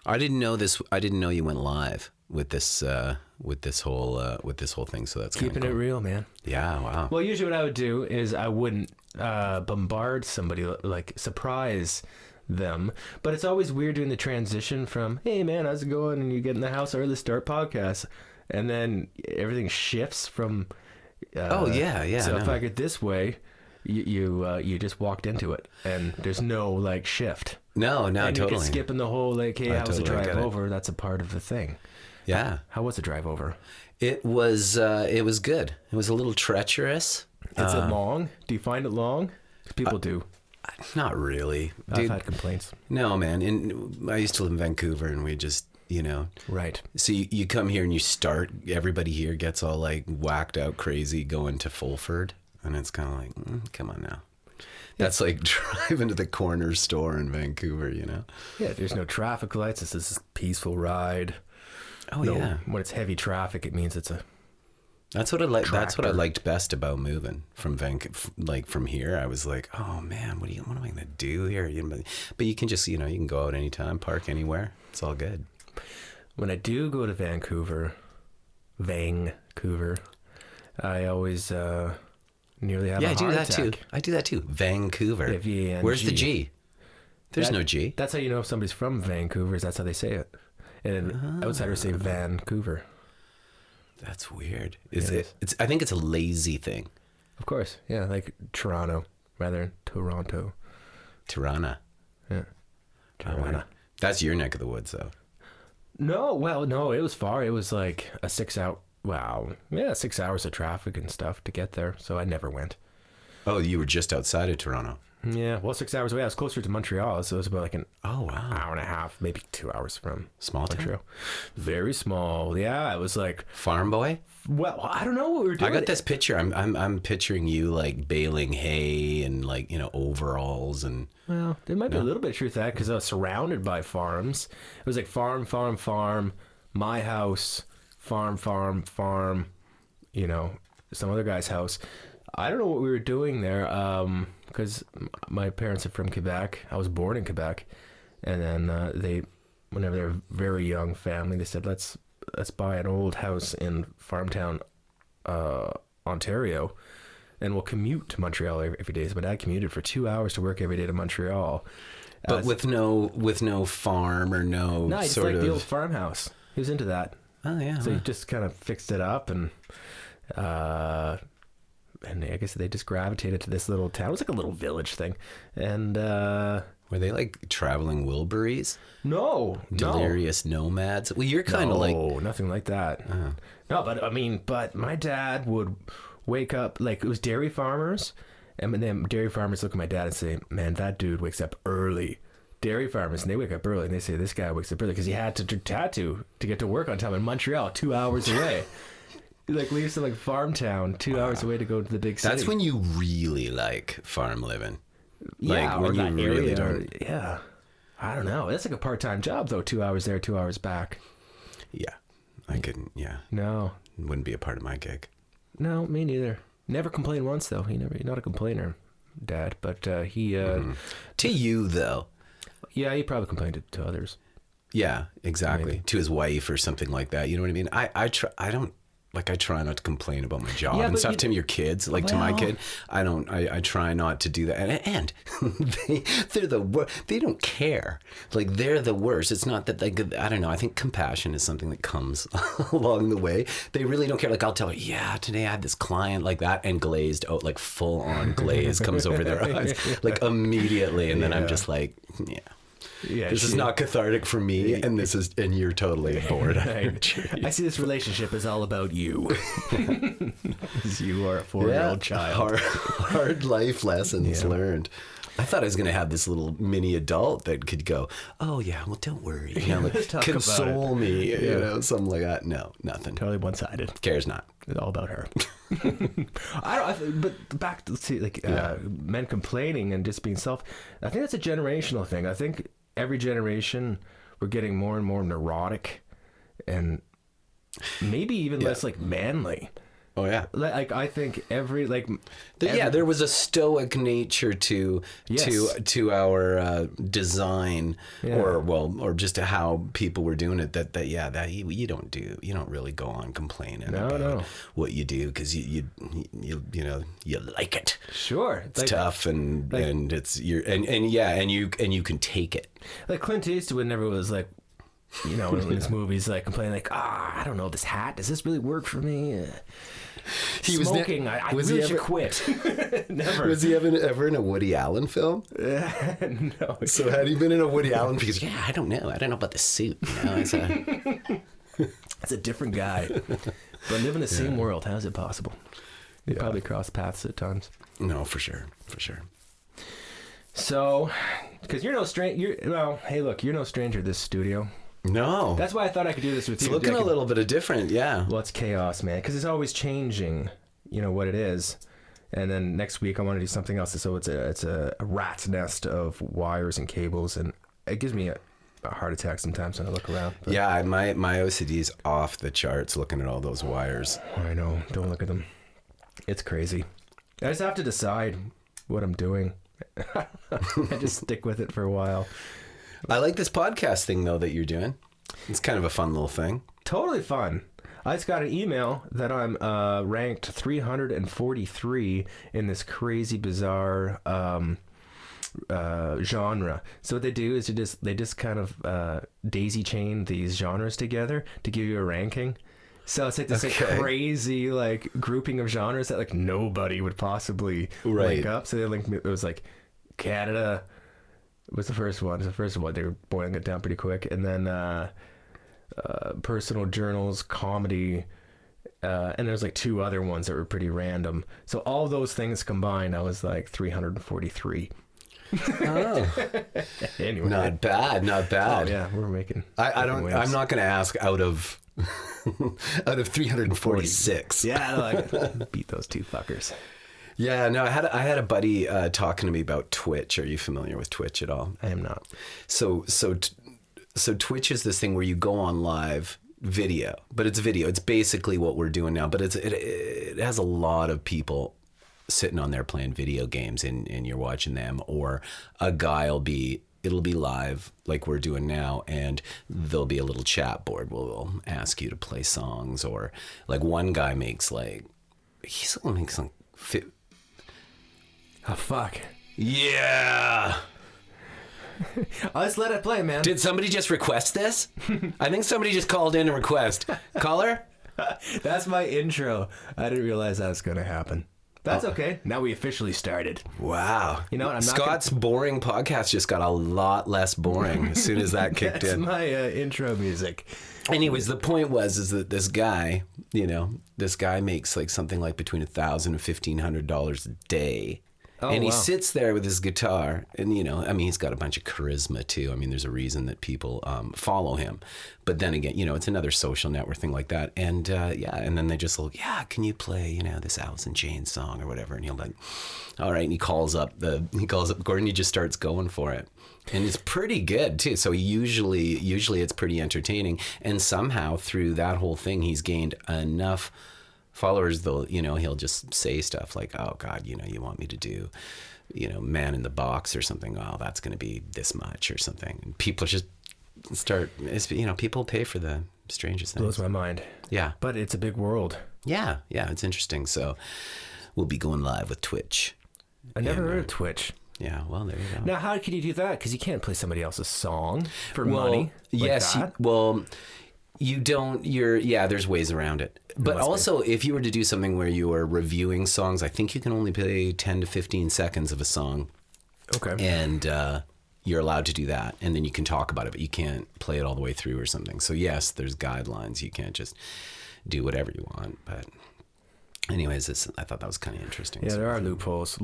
I didn't know this. I didn't know you went live with this whole thing. So that's keeping cool. it real, man. Yeah. Wow. Well, usually what I would do is I wouldn't bombard somebody, like surprise them. But it's always weird doing the transition from, hey man, how's it going? And you get in the house early, start podcast, and then everything shifts from. Oh yeah. So if I get this way, you just walked into it, and there's no like shift. No, and totally. You can skip in the whole like, hey, how's the totally drive over? That's a part of the thing. Yeah. How was the drive over? It was good. It was a little treacherous. Is it long? Do you find it long? 'Cause people do. Not really. I've Dude, had complaints. no, man. I used to live in Vancouver, and we just, Right. So you come here and you start, everybody here gets all like whacked out crazy going to Fulford. And it's kind of like, come on now. That's like driving to the corner store in Vancouver, Yeah, there's no traffic lights. It's this peaceful ride. Oh, yeah. When it's heavy traffic, it means it's a... That's what I like. That's what I tractor. liked best about moving from Vancouver. Like from here, I was like, oh man, what am I gonna do here? But you can just, you can go out anytime, park anywhere. It's all good. When I do go to Vancouver, I always nearly have a heart I do that attack. too. I do that too. Vancouver. Yeah, V-A-N-G. Where's the G? There's no G. That's how you know if somebody's from Vancouver. Is that's how they say it. And outsiders say Vancouver. That's weird. Is it? I think it's a lazy thing. Of course, yeah, like Toronto rather than Toronto. Tirana. Yeah, Toronto. That's your neck of the woods, though. No, it was far. It was like a 6 hour. Wow, yeah, 6 hours of traffic and stuff to get there. So I never went. Oh, you were just outside of Toronto. Yeah, well, 6 hours away. I was closer to Montreal, so it was about like an hour and a half, maybe 2 hours from Small town? Montreal. Very small. Yeah, it was like Farm boy? Well, I don't know what we were doing. I got this picture. I'm picturing you like baling hay and like, overalls and. Well, there might be a little bit of truth to that because I was surrounded by farms. It was like farm, my house, farm, some other guy's house. I don't know what we were doing there because my parents are from Quebec. I was born in Quebec. And then whenever they were a very young family, they said, let's buy an old house in Farmtown, Ontario, and we'll commute to Montreal every day. So my dad commuted for 2 hours to work every day to Montreal. But with no farm or no he just sort liked of... the old farmhouse. He was into that. Oh, yeah. So he just kind of fixed it up and I guess they just gravitated to this little town. It was like a little village thing. And were they like traveling Wilburys? No. Delirious nomads? Well, you're kind of like... No, nothing like that. No, but my dad would wake up, like it was dairy farmers. And then dairy farmers look at my dad and say, man, that dude wakes up early. Dairy farmers, and they wake up early, and they say, this guy wakes up early because he had to tattoo to get to work on time in Montreal, 2 hours away. He like leaves to like farm town, 2 hours away to go to the big city. That's when you really like farm living. Yeah, like when or that you really area, don't. Yeah. I don't know. That's like a part-time job, though, 2 hours there, 2 hours back. Yeah. I couldn't, yeah. No. Wouldn't be a part of my gig. No, me neither. Never complained once, though. He's not a complainer, Dad, but he... To you, though. Yeah, he probably complained to others. Yeah, exactly. Maybe. To his wife or something like that. You know what I mean? I try not to complain about my job and stuff to your kids, like to my kid. I try not to do that. And they don't care. Like they're the worst. It's not that I don't know. I think compassion is something that comes along the way. They really don't care. Like I'll tell her, yeah, today I had this client like that, and glazed out, like full on glaze comes over their eyes, like immediately. And then I'm just like, yeah. Yeah, this is not cathartic for me, and you're totally bored. I see this relationship as all about you. You are a 4-year-old child. Hard life lessons learned. I thought I was going to have this little mini adult that could go, oh yeah, well don't worry, console me, something like that. No, nothing. Totally one-sided. Cares not. It's all about her. But back to men complaining and just being I think that's a generational thing. I think every generation we're getting more and more neurotic and maybe even less like manly. Oh yeah. Like I think every there was a stoic nature to our design, or just to how people were doing it. That you don't really go on complaining about what you do, because you like it. Sure, it's tough and it's you can take it. Like Clint Eastwood never was like, in his movies, like complaining like, I don't know, this hat, does this really work for me? He smoking, I really should quit. Never. Was he ever in a Woody Allen film? No. So had he been in a Woody Allen? Because I don't know about the suit. It's a different guy, but live in the same world. How is it possible? You probably cross paths at times. No, for sure. So, because you're no stranger. Hey, look, you're no stranger to this studio. No. That's why I thought I could do this with you. It's looking a little bit of different, yeah. Well, it's chaos, man, because it's always changing, what it is. And then next week I want to do something else. So it's a rat's nest of wires and cables, and it gives me a heart attack sometimes when I look around. But yeah, my OCD is off the charts looking at all those wires. I know. Don't look at them. It's crazy. I just have to decide what I'm doing. I just stick with it for a while. I like this podcast thing, though, that you're doing. It's kind of a fun little thing. Totally fun. I just got an email that I'm ranked 343 in this crazy, bizarre genre. So what they do is they just kind of daisy chain these genres together to give you a ranking. So it's like this crazy grouping of genres that nobody would possibly link up. So they linked me. It was like Canada was the first one. They were boiling it down pretty quick, and then personal journals, comedy, and there's two other ones that were pretty random. So all those things combined, I was 343. Oh, anyway, not bad. Oh, yeah, we're making. I'm not going to ask out of 346. Yeah, beat those two fuckers. Yeah, no, I had a buddy talking to me about Twitch. Are you familiar with Twitch at all? I am not. So Twitch is this thing where you go on live video, but it's video. It's basically what we're doing now, but it has a lot of people sitting on there playing video games, and you're watching them, or a guy it'll be live like we're doing now, and there'll be a little chat board where we'll ask you to play songs, or one guy makes oh fuck. Yeah. Let's let it play, man. Did somebody just request this? I think somebody just called in a request. Caller? That's my intro. I didn't realize that was going to happen. That's okay. Now we officially started. Wow. You know what? Scott's boring podcast just got a lot less boring as soon as that kicked in. That's my intro music. Anyways, the point was that this guy, makes something between $1,000 and $1,500 a day. Oh, and he sits there with his guitar, and he's got a bunch of charisma too. There's a reason that people follow him. But then again, it's another social network thing like that. And and then they just can you play this Alice in Chains song or whatever? And he'll all right. And he calls up Gordon. He just starts going for it, and it's pretty good too. So usually it's pretty entertaining. And somehow through that whole thing, he's gained enough followers, though, he'll just say stuff like, oh God, you want me to do, Man in the Box or something. Oh, that's going to be this much or something. And people just people pay for the strangest things. Blows my mind. Yeah. But it's a big world. Yeah. Yeah. It's interesting. So we'll be going live with Twitch. I never heard of Twitch. Yeah. Well, there you go. Now, how can you do that? Because you can't play somebody else's song for money. Yes. You don't, there's ways around it. But also, if you were to do something where you are reviewing songs, I think you can only play 10 to 15 seconds of a song. Okay. And you're allowed to do that. And then you can talk about it, but you can't play it all the way through or something. So, yes, there's guidelines. You can't just do whatever you want. But anyways, I thought that was kind of interesting. Yeah, there are loopholes.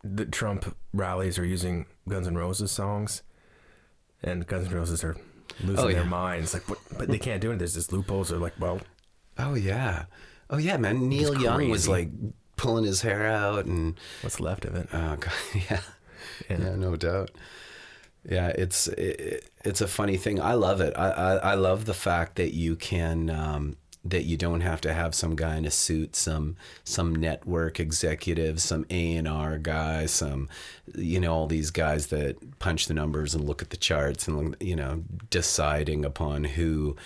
The Trump rallies are using Guns N' Roses songs. And Guns N' Roses are losing their minds. But they can't do it. There's this loopholes. They're oh yeah, man. Neil Young was pulling his hair out, and what's left of it. Oh God, yeah, no doubt. Yeah, it's a funny thing. I love it. I love the fact that you can that you don't have to have some guy in a suit, some network executive, some A&R guy, some, all these guys that punch the numbers and look at the charts and, deciding upon who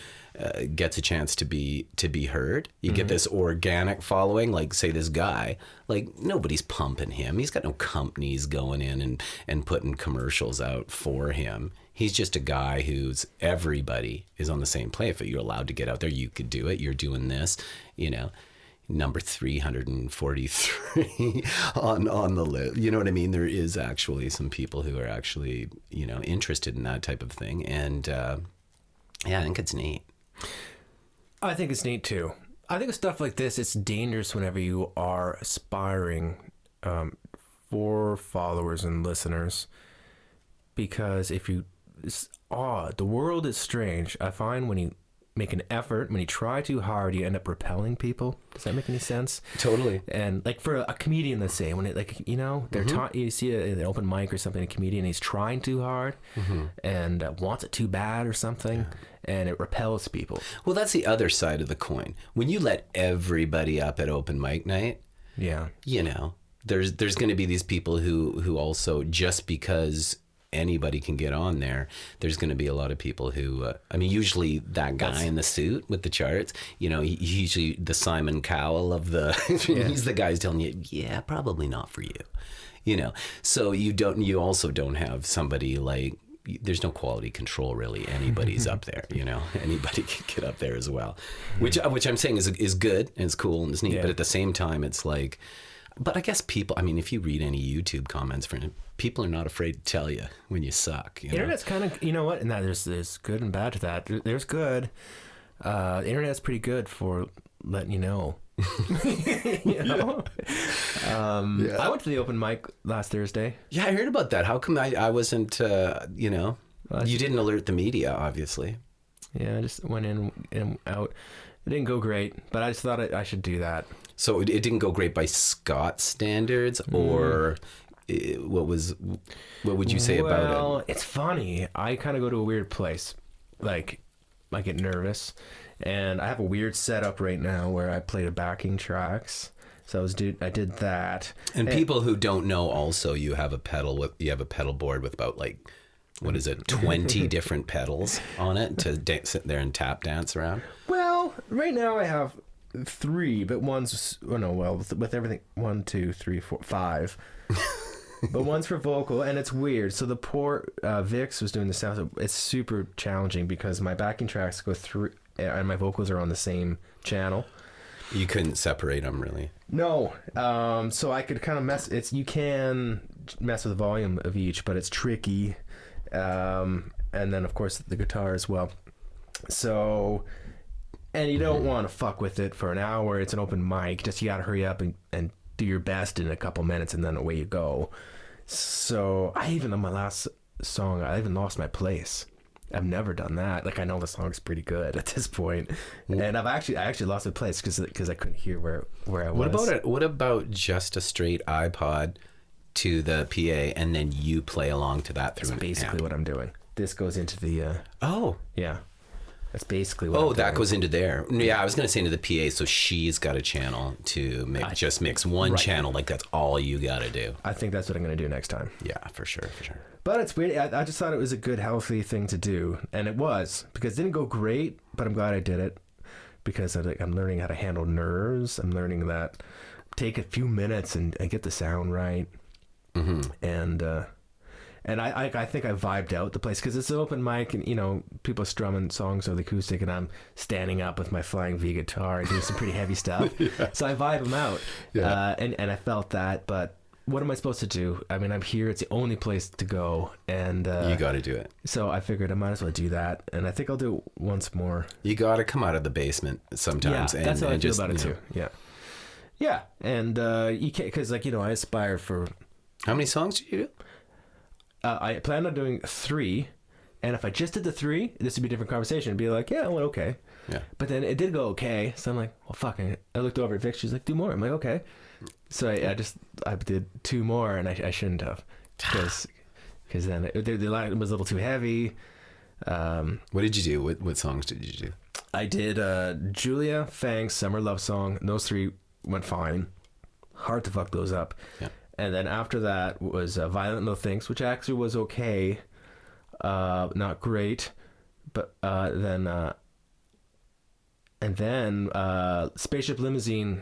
gets a chance to be heard. You get this organic following, like say this guy, like nobody's pumping him. He's got no companies going in and putting commercials out for him. He's just a guy who's everybody is on the same play. If you're allowed to get out there, you could do it. You're doing this, number 343 on the list. You know what I mean? There is actually some people who are actually, interested in that type of thing. And I think it's neat. I think it's neat too. I think with stuff like this, it's dangerous whenever you are aspiring for followers and listeners, because if you, the world is strange. I find when you make an effort, when you try too hard, you end up repelling people. Does that make any sense? Totally. And like for a comedian, let's say, when it they're you see an open mic or something, a comedian, he's trying too hard and wants it too bad or something, and it repels people. Well, that's the other side of the coin. When you let everybody up at open mic night, there's going to be these people who also, just because anybody can get on there's going to be a lot of people who usually that guy in the suit with the charts, he's usually the Simon Cowell of the he's the guy who's telling you, probably not for you, so you also don't have somebody like, there's no quality control really. Anybody's up there, anybody can get up there as well, which I'm saying is good and it's cool and it's neat, but at the same time it's like, but I guess people, if you read any YouTube comments, for people are not afraid to tell you when you suck. Internet's kind of, and that there's good and bad to that. There's good. The internet's pretty good for letting you know. I went to the open mic last Thursday. Yeah, I heard about that. How come I wasn't, you didn't alert the media, obviously. Yeah, I just went in and out. It didn't go great, but I just thought I should do that. So it didn't go great by Scott's standards, or what would you say about it? Well, it's funny. I kind of go to a weird place. Like, I get nervous, and I have a weird setup right now where I play the backing tracks. So I did that. And people who don't know, also, you have a pedal board with about 20 different pedals on it to sit there and tap dance around. Well, right now I have 3, but one's with everything 1, 2, 3, 4, 5. But one's for vocal, and it's weird. So the poor Vix was doing the sound. So it's super challenging because my backing tracks go through, and my vocals are on the same channel. You couldn't separate them, really. No. So I could kind of you can mess with the volume of each, but it's tricky. And then of course the guitar as well. So, and you don't want to fuck with it for an hour. It's an open mic. Just you got to hurry up and do your best in a couple minutes, and then away you go. So on my last song, I even lost my place. I've never done that. Like, I know the song's pretty good at this point, and I actually lost my place because I couldn't hear where I was. What about just a straight iPod to the PA, and then you play along to that through? That's basically what I'm doing. This goes into the. Yeah. That's basically what I'm doing. That goes into there. Yeah, I was going to say into the PA, so she's got a channel to mix one channel. Like, that's all you got to do. I think that's what I'm going to do next time. Yeah, for sure. But it's weird. I just thought it was a good, healthy thing to do. And it was, because it didn't go great, but I'm glad I did it. Because I'm learning how to handle nerves. I'm learning that take a few minutes and get the sound right. Mm-hmm. And I think I vibed out the place because it's an open mic, and people are strumming songs on the acoustic, and I'm standing up with my Flying V guitar and doing some pretty heavy stuff. Yeah. So I vibe them out, and I felt that. But what am I supposed to do? I'm here. It's the only place to go, and you got to do it. So I figured I might as well do that, and I think I'll do it once more. You got to come out of the basement sometimes. Yeah, that's how I feel about it too. Yeah, and you can't, because I aspire for. How many songs do you do? I plan on doing 3, and if I just did the 3, this would be a different conversation. It'd be like, yeah, it went okay. Yeah. But then it did go okay, so I'm like, well, fuck. I looked over at Vic. She's like, do more. I'm like, okay. So I did 2 more, and I shouldn't have, because then the line was a little too heavy. What did you do? What songs did you do? I did Julia, Fangs, Summer Love Song. And those 3 went fine. Hard to fuck those up. Yeah. And then after that was Violent Little Things, which actually was okay. Not great. But then Spaceship Limousine,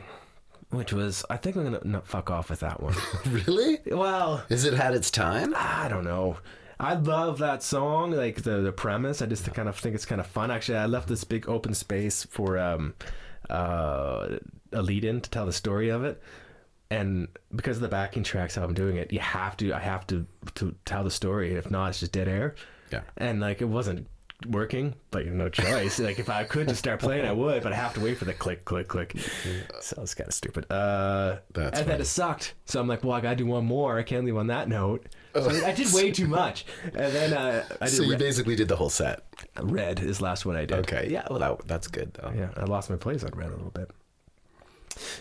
which was, I think I'm going to fuck off with that one. Really? Well. Has it had its time? I don't know. I love that song, like the premise. I just kind of think it's kind of fun. Actually, I left this big open space for a lead-in to tell the story of it. And because of the backing tracks, how I'm doing it, I have to tell the story. If not, it's just dead air. Yeah. And like it wasn't working, but no choice. Like if I could just start playing, I would, but I have to wait for the click, click, click. So it's kind of stupid. And then it sucked. So I'm like, well, I gotta do one more. I can't leave on that note. So I did way too much. And then I did. So you basically did the whole set. Red is the last one I did. Okay. Yeah. Well, that's good though. Yeah, I lost my place on Red a little bit.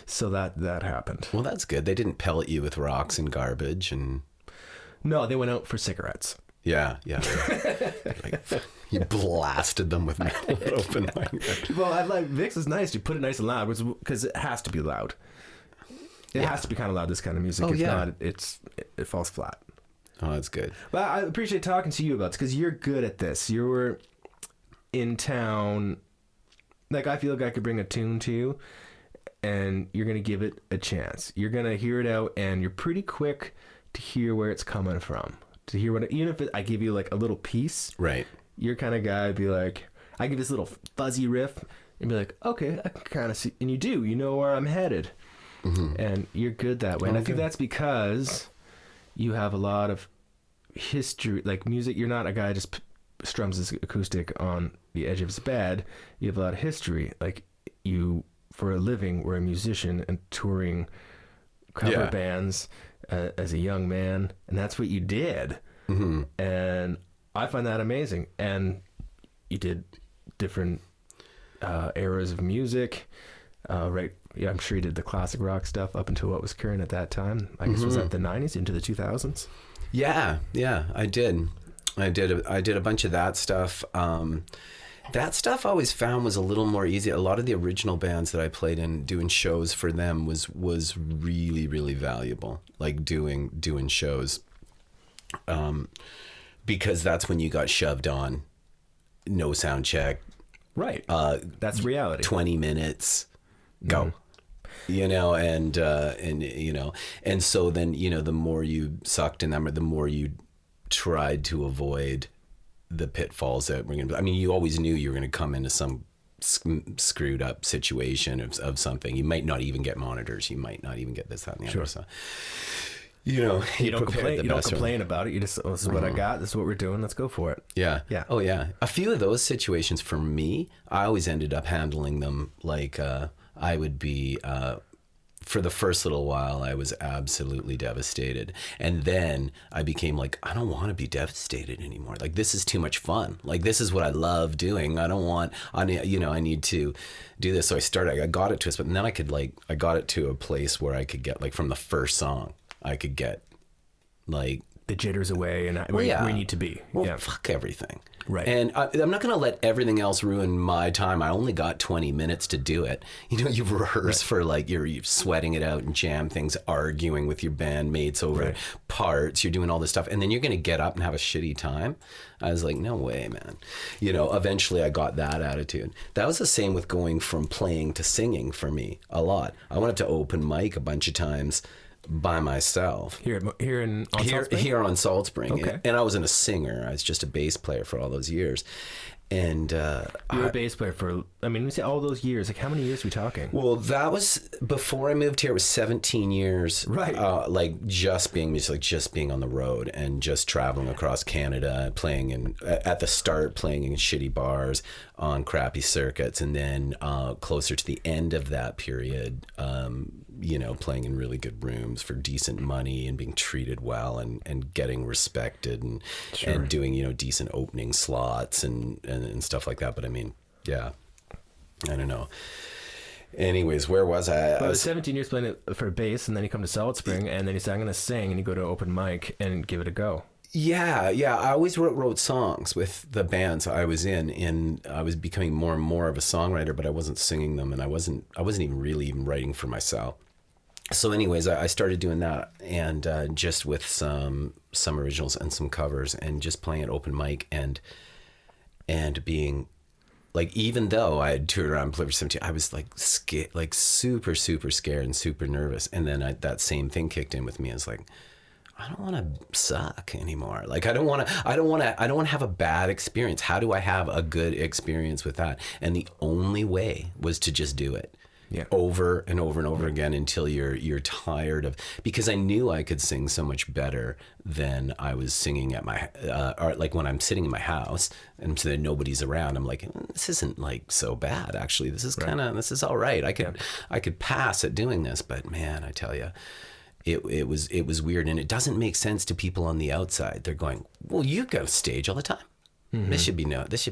So that happened. Well, that's good. They didn't pellet you with rocks and garbage and. No, they went out for cigarettes. Yeah. Like, you blasted them with metal open mic. Well, I like Vic's is nice. You put it nice and loud, because it has to be loud. It has to be kind of loud. This kind of music. If not, it falls flat. Oh, that's good. Well, I appreciate talking to you about this because you're good at this. You were in town. Like I feel like I could bring a tune to you, and you're gonna give it a chance. You're gonna hear it out, and you're pretty quick to hear where it's coming from. To hear what, even if I give you like a little piece, right? You're kind of guy be like, I give this little fuzzy riff and be like, okay, I can kind of see, and you know where I'm headed, and you're good that way. And I think that's because you have a lot of history, like music. You're not a guy who just strums his acoustic on the edge of his bed. You have a lot of history. Like you, for a living, were a musician and touring cover bands as a young man, and that's what you did. And I find that amazing. And you did different eras of music, right? Yeah, I'm sure you did the classic rock stuff up until what was current at that time. I guess was that the 90s into the 2000s? Yeah, I did a bunch of that stuff. That stuff I always found was a little more easy. A lot of the original bands that I played in, doing shows for them was really, really valuable. Like doing shows, because that's when you got shoved on, no sound check. Right. That's reality. 20 minutes, go. You know, and you know, and so then, you know, the more you sucked in them, or the more you tried to avoid the pitfalls that we're gonna. I mean, you always knew you were gonna come into some screwed up situation of something. You might not even get monitors. You might not even get this, that, and the other. So, you know, you don't complain. You don't complain about it. You just, this is what I got. This is what we're doing. Let's go for it. Yeah. Oh yeah. A few of those situations for me, I always ended up handling them like I would be. For the first little while, I was absolutely devastated. And then I became like, I don't want to be devastated anymore. Like, this is too much fun. Like, this is what I love doing. I need to do this. So I got it to us, but then I got it to a place where I could get, like, from the first song, I could get, like, the jitters away and where you need to be. Well, fuck everything. Right. And I'm not going to let everything else ruin my time. I only got 20 minutes to do it. You know, you rehearse for like, you're sweating it out and jam things, arguing with your bandmates over parts. You're doing all this stuff. And then you're going to get up and have a shitty time. I was like, no way, man. You know, eventually I got that attitude. That was the same with going from playing to singing for me a lot. I went up to open mic a bunch of times by myself here on Salt Spring. Okay. And I wasn't a singer. I was just a bass player for all those years. And you were a bass player for, I mean, we say all those years. Like, how many years are we talking? Well, that was before I moved here. It was 17 years. Right. Like just being on the road and just traveling across Canada, playing at the start playing in shitty bars on crappy circuits, and then closer to the end of that period, you know, playing in really good rooms for decent money and being treated well and getting respected and doing, you know, decent opening slots and stuff like that. But I mean, yeah, I don't know. Anyways, where was I? I was 17 years playing it for bass, and then you come to Solid Spring, and then you say, I'm going to sing, and you go to open mic and give it a go. Yeah. I always wrote songs with the bands I was in, and I was becoming more and more of a songwriter, but I wasn't singing them, and I wasn't even really even writing for myself. So anyways, I started doing that, and just with some originals and some covers, and just playing at open mic, and being like, even though I had toured around Plymouth 17, I was like super, super scared and super nervous. And then that same thing kicked in with me. I was like, I don't want to suck anymore. Like, I don't want to have a bad experience. How do I have a good experience with that? And the only way was to just do it. Yeah. Over and over and over again until you're tired of, because I knew I could sing so much better than I was singing at my or like when I'm sitting in my house and so that nobody's around. I'm like, this isn't like so bad actually. This is this is all right. I could pass at doing this, but man, I tell you, it was weird, and it doesn't make sense to people on the outside. They're going, well, you go stage all the time. Mm-hmm. This should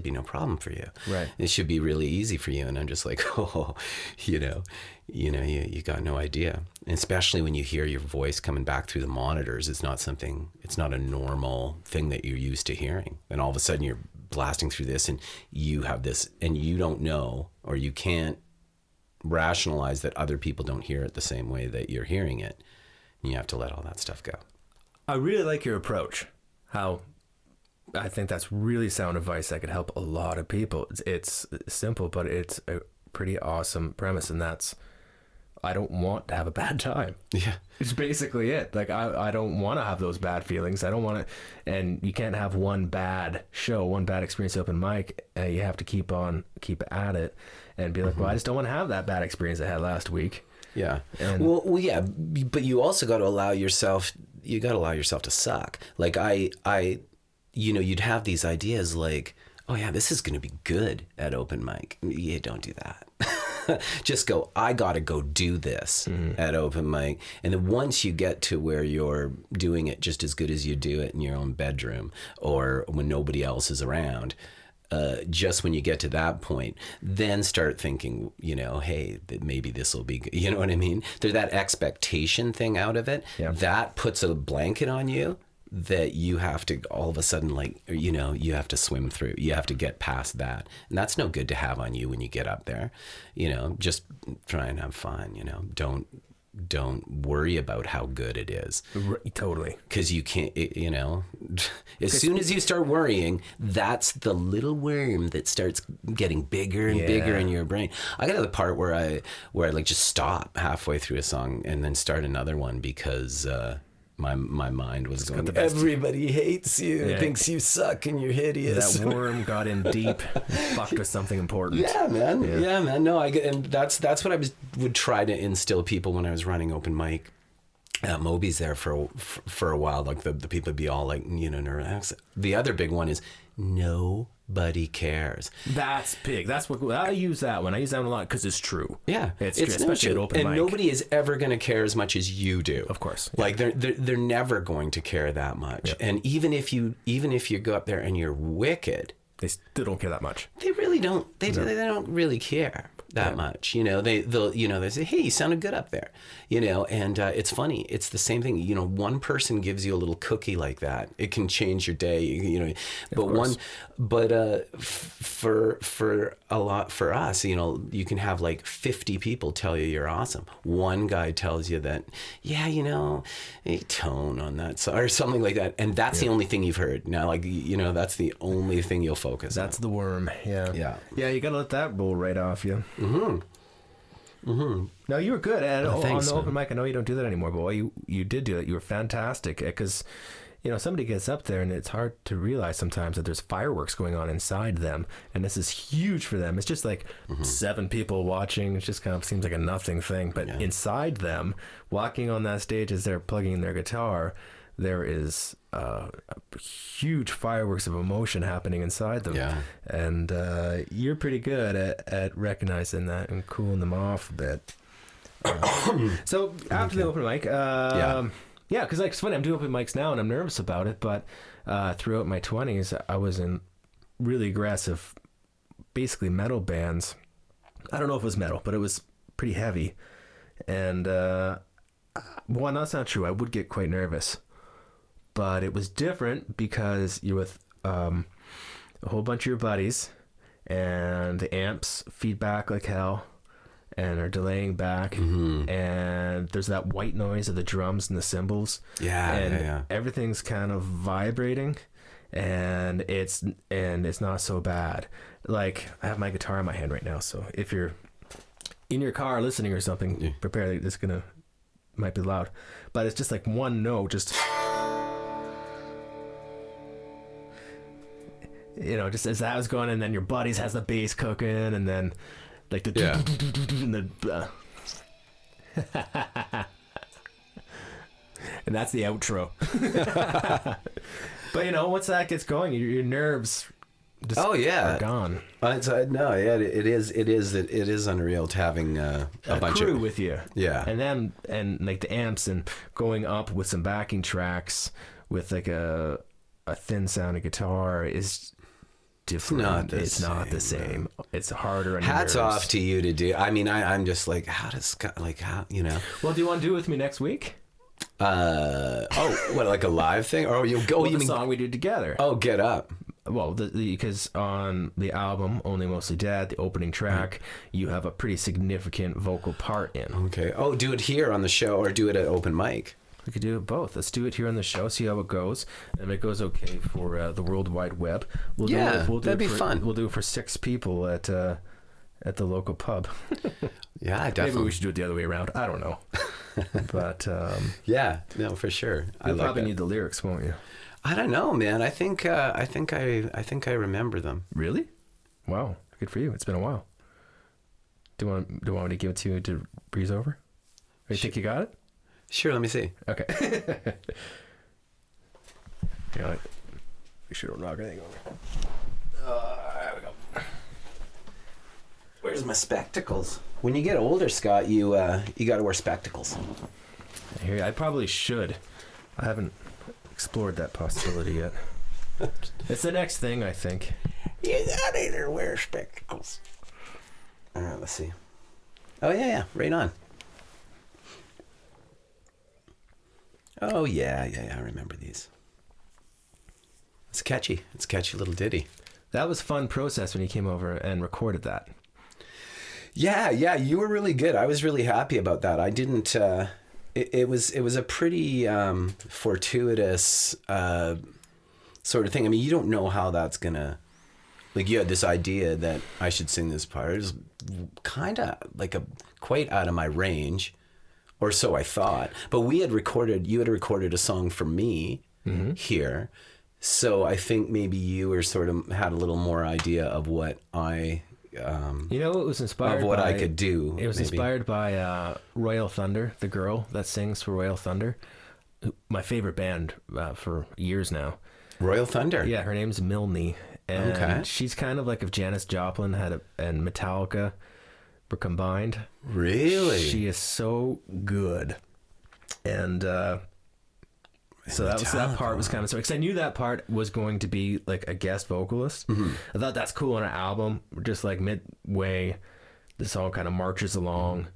be no problem for you. Right. It should be really easy for you. And I'm just like, oh, you got no idea. And especially when you hear your voice coming back through the monitors, it's not a normal thing that you're used to hearing. And all of a sudden you're blasting through this, and you have this, and you don't know, or you can't rationalize that other people don't hear it the same way that you're hearing it. And you have to let all that stuff go. I really like your approach. How I think that's really sound advice that could help a lot of people. It's simple, but it's a pretty awesome premise, and that's, I don't want to have a bad time. Yeah. It's basically it. Like, I don't want to have those bad feelings. I don't want to, and you can't have one bad show, one bad experience open mic. You have to keep at it and be like, well, I just don't want to have that bad experience I had last week. Yeah. And, well, yeah, but you also got to allow yourself to suck. Like you'd have these ideas like, oh yeah, this is going to be good at open mic. Yeah, don't do that. Just go, I got to go do this at open mic. And then once you get to where you're doing it just as good as you do it in your own bedroom or when nobody else is around, just when you get to that point, then start thinking, hey, maybe this will be good. You know what I mean? There's that expectation thing out of it. Yeah. That puts a blanket on you that you have to all of a sudden, you have to swim through. You have to get past that. And that's no good to have on you when you get up there. Just try and have fun, Don't worry about how good it is. Totally. Because you can't, as soon as you start worrying, that's the little worm that starts getting bigger and bigger in your brain. I got to the part where I like just stop halfway through a song and then start another one because my mind was going, everybody hates you, thinks you suck and you're hideous. That worm got in deep and fucked with something important. Yeah, man. Yeah, man. No, and that's what I would try to instill people when I was running open mic. Moby's there for a while. Like the people would be all like, nervous. The other big one is nobody cares. That's big. That's what I use that one. I use that one a lot because it's true. Yeah, it's true, especially at open mic. And nobody is ever going to care as much as you do. Of course. Yeah. Like they're never going to care that much. Yep. And even if you go up there and you're wicked, they still don't care that much. They really don't. They don't really care that much. They'll say, hey, you sounded good up there. And it's funny. It's the same thing. One person gives you a little cookie like that, it can change your day. For us, you can have like 50 people tell you you're awesome. One guy tells you that, a tone on that side or something like that, and that's the only thing you've heard. Now, that's the only thing you'll focus on. That's the worm. Yeah. You gotta let that roll right off you. No, you were good at on the open mic. I know you don't do that anymore, but you did do that. You were fantastic because somebody gets up there and it's hard to realize sometimes that there's fireworks going on inside them, and this is huge for them. It's just like 7 people watching. It just kind of seems like a nothing thing, but inside them, walking on that stage as they're plugging in their guitar, there is huge fireworks of emotion happening inside them. Yeah. And you're pretty good at recognizing that and cooling them off a bit. So after the open mic, because it's funny, I'm doing open mics now and I'm nervous about it, but throughout my 20s, I was in really aggressive, basically metal bands. I don't know if it was metal, but it was pretty heavy. And, well, that's not true. I would get quite nervous. but it was different because you're with a whole bunch of your buddies, and the amps feedback like hell and are delaying back, and there's that white noise of the drums and the cymbals, and everything's kind of vibrating, and it's not so bad. Like, I have my guitar in my hand right now, so if you're in your car listening or something, prepare. It's might be loud, but it's just like one note, just just as that was going, and then your buddies has the bass cooking, and then like the and the and that's the outro. But once that gets going, your nerves just are gone. It is unreal to having a bunch crew of with you. Yeah. And like the amps, and going up with some backing tracks with like a thin sounding guitar is different. It's not the same. It's harder. Hats off to you to do. I mean, I'm just like, how does Scott, like, how, Well, do you want to do it with me next week? What, like a live thing? Or you go? You mean song we did together? Oh, Get Up. Well, because on the album Only Mostly Dead, the opening track, you have a pretty significant vocal part in. Okay. Oh, do it here on the show, or do it at open mic? We could do it both. Let's do it here on the show, see how it goes. And if it goes okay for the World Wide Web, we'll do that'd be fun. We'll do it for 6 people at the local pub. Yeah, definitely. Maybe we should do it the other way around. I don't know. But yeah, no, for sure. You'll probably need the lyrics, won't you? I don't know, man. I think I remember them. Really? Wow, good for you. It's been a while. Do you want me to give it to you to breeze over? Or you think you got it? Sure, let me see. Okay. We should knock everything over. There we go. Where's my spectacles? When you get older, Scott, you got to wear spectacles. I probably should. I haven't explored that possibility yet. It's the next thing, I think. You got to either wear spectacles. All right, let's see. Oh, yeah, right on. Oh, yeah, I remember these. It's catchy. It's a catchy little ditty. That was a fun process when you came over and recorded that. Yeah, you were really good. I was really happy about that. I didn't... It was a pretty fortuitous sort of thing. I mean, you don't know how that's going to... Like, you had this idea that I should sing this part. It was kind of like quite out of my range. Or so I thought. But you had recorded a song for me here. So I think maybe you were sort of had a little more idea of what I... it was inspired of what by, I could do. It was inspired by Royal Thunder, the girl that sings for Royal Thunder. My favorite band for years now. Royal Thunder? Yeah, her name's Milne. And she's kind of like if Janis Joplin and Metallica were combined. Really? She is so good. And so that part was kind of so, because I knew that part was going to be like a guest vocalist. I thought that's cool on an album. Just like midway, the song kind of marches along,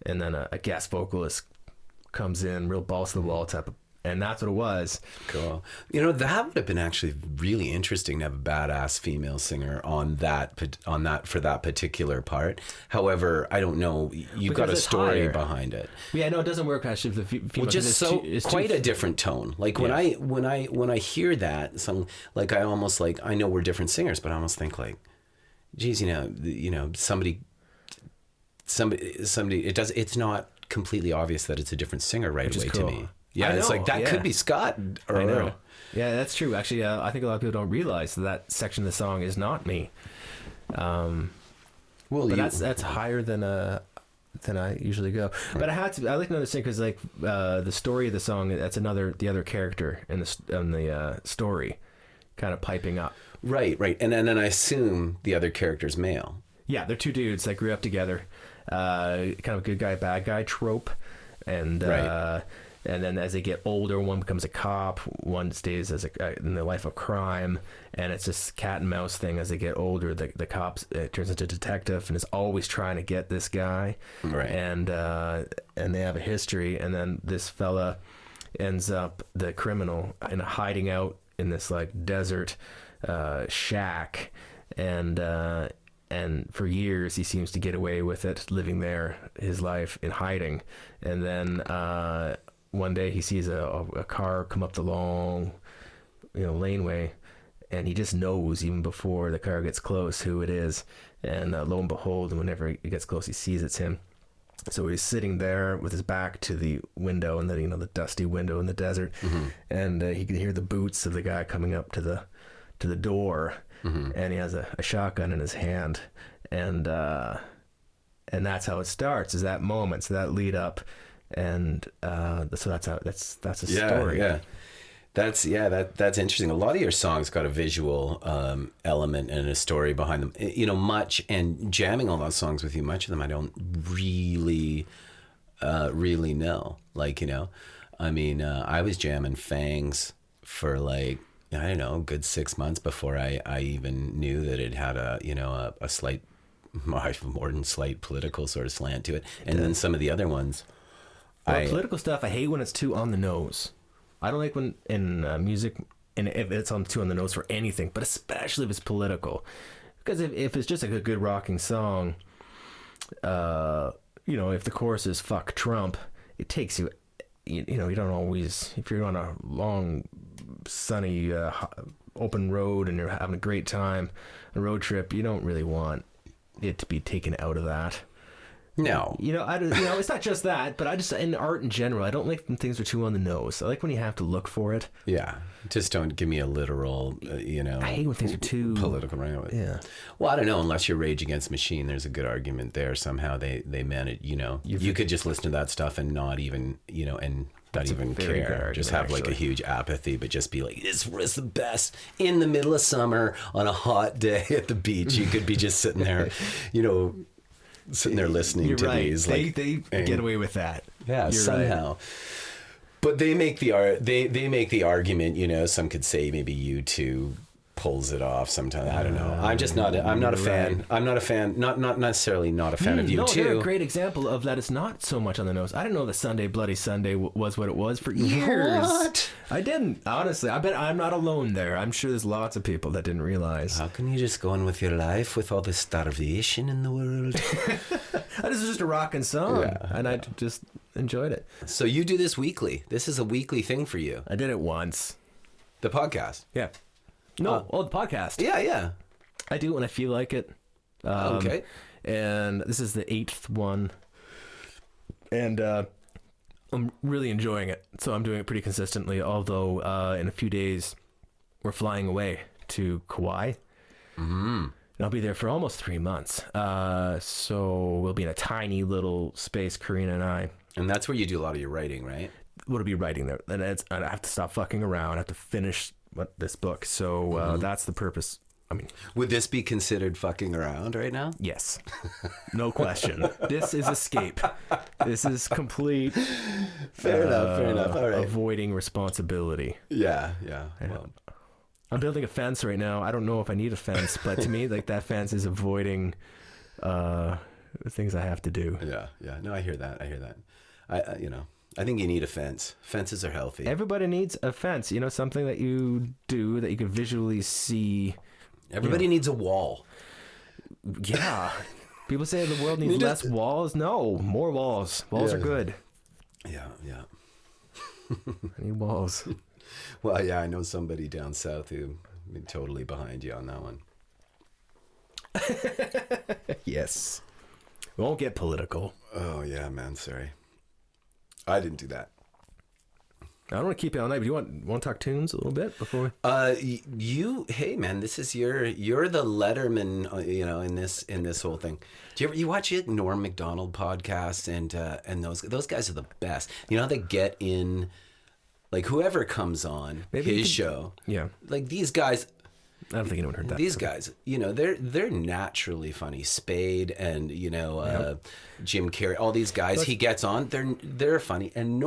and then a guest vocalist comes in, real balls to the wall type of. And that's what it was. Cool. That would have been actually really interesting to have a badass female singer on that for that particular part. However, I don't know. You've got a story behind it. Yeah, no, it doesn't work actually. The female, well, just quite a different tone. Like when I hear that song, like I almost like I know we're different singers, but I almost think like, geez, somebody. It's not completely obvious that it's a different singer right away to me. Yeah, it's like that could be Scott. I know. Yeah, that's true. Actually, I think a lot of people don't realize that section of the song is not me. But that's higher than I usually go. But I like another thing because like the story of the song, that's the other character in the story, kind of piping up. Right, and then I assume the other character's male. Yeah, they're 2 dudes that grew up together, kind of good guy bad guy trope, and. Right. And then as they get older, one becomes a cop, one stays as in the life of crime, and it's this cat and mouse thing. As they get older, the cop turns into a detective and is always trying to get this guy. Right. And they have a history, and then this fella ends up the criminal in hiding out in this like desert shack, and for years he seems to get away with it, living there his life in hiding. And then one day he sees a car come up the long laneway, and he just knows even before the car gets close who it is. And lo and behold, whenever he gets close, he sees it's him. So he's sitting there with his back to the window, and then the dusty window in the desert, and he can hear the boots of the guy coming up to the door, and he has a shotgun in his hand, and that's how it starts. Is that moment, so that lead up, and so that's a story. Yeah. That's interesting. A lot of your songs got a visual element and a story behind them. Much, and jamming all those songs with you, much of them I don't really know. I was jamming Fangs for like, I don't know, a good 6 months before I even knew that it had a slight, more than slight political sort of slant to it. And then some of the other ones. Political stuff, I hate when it's too on the nose. I don't like when in music, and if it's too on the nose for anything, but especially if it's political. Because if it's just like a good rocking song, if the chorus is "fuck Trump," it takes you. You don't always. If you're on a long, sunny, open road and you're having a great time, a road trip, you don't really want it to be taken out of that. No. It's not just that, but I just, in art in general, I don't like when things are too on the nose. I like when you have to look for it. Yeah. Just don't give me a literal, I hate when things are too political. Right? Yeah. Well, I don't know. Unless you're Rage Against the Machine, there's a good argument there. Somehow they manage, you could just listen to that stuff and not even, and not even care. Just have like a huge apathy, but just be like, this was the best in the middle of summer on a hot day at the beach. You could be just sitting there, sitting there listening to right. these. They get away with that. Yeah, somehow. Right. But they make the they make the argument. Some could say maybe U2 pulls it off sometimes. I don't know. I'm just not. I'm not a fan. I'm not a fan. Not necessarily not a fan of U2. No, they're a great example of that. It's not so much on the nose. I didn't know that Sunday Bloody Sunday was what it was for years. What? I didn't. Honestly, I bet I'm not alone there. I'm sure there's lots of people that didn't realize. How can you just go on with your life with all the starvation in the world? This is just a rockin' song, and I just enjoyed it. So you do this weekly. This is a weekly thing for you. I did it once. The podcast. Yeah. No, the podcast. Yeah. I do it when I feel like it. Okay. And this is the 8th one. And I'm really enjoying it. So I'm doing it pretty consistently, although in a few days we're flying away to Kauai. Mm-hmm. And I'll be there for almost 3 months. So we'll be in a tiny little space, Karina and I. And that's where you do a lot of your writing, right? We'll be writing there. And I have to stop fucking around. I have to finish this book. So that's the purpose. I mean, would this be considered fucking around right now? Yes. No question. This is escape. This is complete. Fair enough. All right. Avoiding responsibility. Yeah. Well, I'm building a fence right now. I don't know if I need a fence, but to me, like, that fence is avoiding things I have to do. Yeah. No, I hear that. I think you need a fence. Fences are healthy. Everybody needs a fence. Something that you do that you can visually see. Everybody needs a wall. Yeah. People say the world needs less walls. No, more walls. Walls are good. Yeah. I need walls. Well, yeah, I know somebody down south who totally behind you on that one. Yes. We won't get political. Oh, yeah, man. Sorry. I didn't do that. I don't want to keep it all night, but you want to talk tunes a little bit before we... Hey man, this is you're the Letterman, in this whole thing. Do you watch it? Norm Macdonald podcast and those guys are the best. You know how they get in, like, whoever comes on his show. Yeah. Like, these guys, I don't think anyone heard that. These guys, they're naturally funny. Spade and Jim Carrey, all these guys he gets on, they're funny. And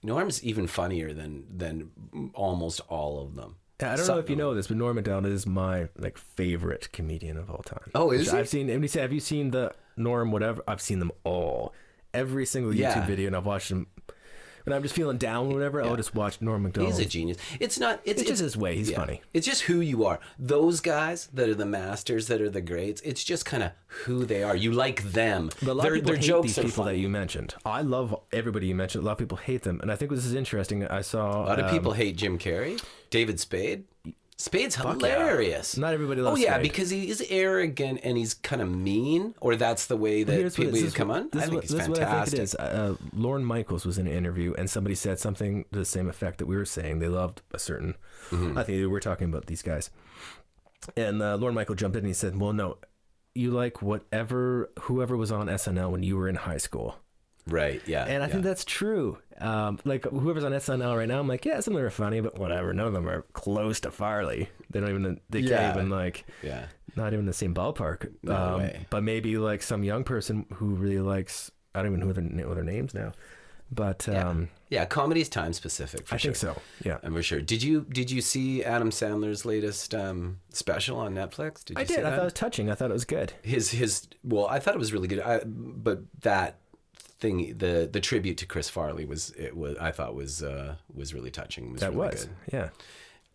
Norm's even funnier than almost all of them. I don't know if you know this, but Norm Macdonald is my favorite comedian of all time. Oh, is he? I've seen. And he said, "Have you seen the Norm whatever?" I've seen them all, every single YouTube video, and I've watched them when I'm just feeling down or whatever, I'll just watch Norm Macdonald. He's a genius. It's just his way. He's funny. It's just who you are. Those guys that are the masters, that are the greats, it's just kind of who they are. You like them. But a lot of people their hate jokes these are people funny. that you mentioned. I love everybody you mentioned. A lot of people hate them. And I think this is interesting. I saw... A lot of people hate Jim Carrey. David Spade. Spade's hilarious. Yeah. Not everybody loves Spade. Spade. Because he is arrogant and he's kind of mean, or that's the way that people come on. I think he's fantastic. What I think it is. Lorne Michaels was in an interview, and somebody said something to the same effect that we were saying. They loved a certain... I think we were talking about these guys. And Lorne Michael jumped in and he said, well, no, you like whoever was on SNL when you were in high school. Right, yeah. And I think that's true. Like whoever's on SNL right now, I'm like, yeah, some of them are funny, but whatever. None of them are close to Farley. They can't even not even the same ballpark. No way. But maybe like some young person who really likes, I don't even know their names now. But comedy's time specific. For I think so. Yeah, I'm for sure. Did you see Adam Sandler's latest special on Netflix? I did. I thought it was touching. I thought it was good. I thought it was really good. But that thing, the tribute to Chris Farley was really touching. That was really good. Yeah.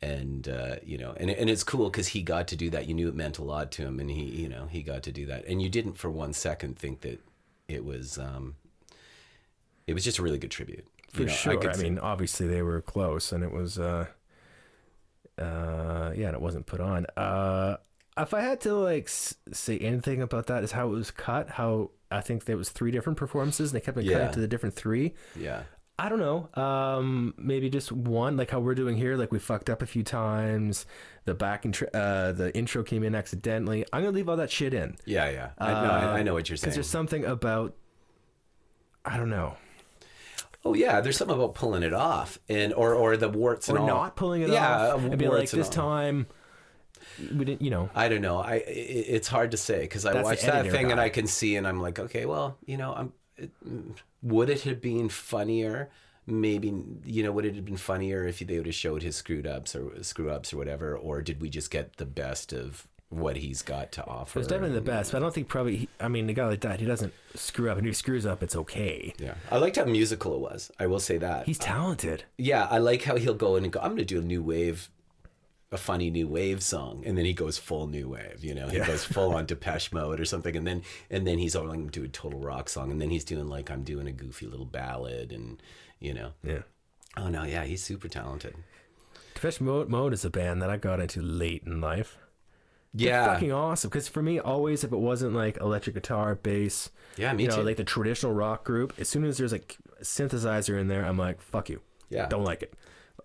And and it's cool because he got to do that. You knew it meant a lot to him, and he got to do that, and you didn't for one second think that it was just a really good tribute. For sure. I mean, obviously they were close, and it was and it wasn't put on. If I had to like say anything about that, is how it was cut. How I think there was 3 different performances, and they kept cutting to the different 3. Yeah. I don't know. Maybe just one, like how we're doing here. Like we fucked up a few times. The intro came in accidentally. I'm gonna leave all that shit in. Yeah. I know what you're saying. Because there's something about, I don't know. Oh yeah, there's something about pulling it off, and or the warts and all. Or not pulling it off. Yeah, and be like, this time we didn't. I don't know. It's hard to say because I watched that thing and I can see, and I'm like, okay, well, would it have been funnier? Maybe, would it have been funnier if they would have showed his screw ups or whatever, or did we just get the best of what he's got to offer? It's definitely the best, but I don't think a guy like that, he doesn't screw up, and if he screws up, it's okay. Yeah. I liked how musical it was. I will say that. He's talented. Yeah. I like how he'll go in and go, I'm going to do a funny new wave song, and then he goes full new wave, he goes full on Depeche Mode or something, and then he's going to do a total rock song, and then he's doing like, I'm doing a goofy little ballad, and yeah. Oh no, yeah, he's super talented. Depeche Mode is a band that I got into late in life. Yeah. They're fucking awesome, because for me, always, if it wasn't like electric guitar, bass, me too. Like the traditional rock group, as soon as there's like a synthesizer in there, I'm like, fuck you. Yeah. Don't like it.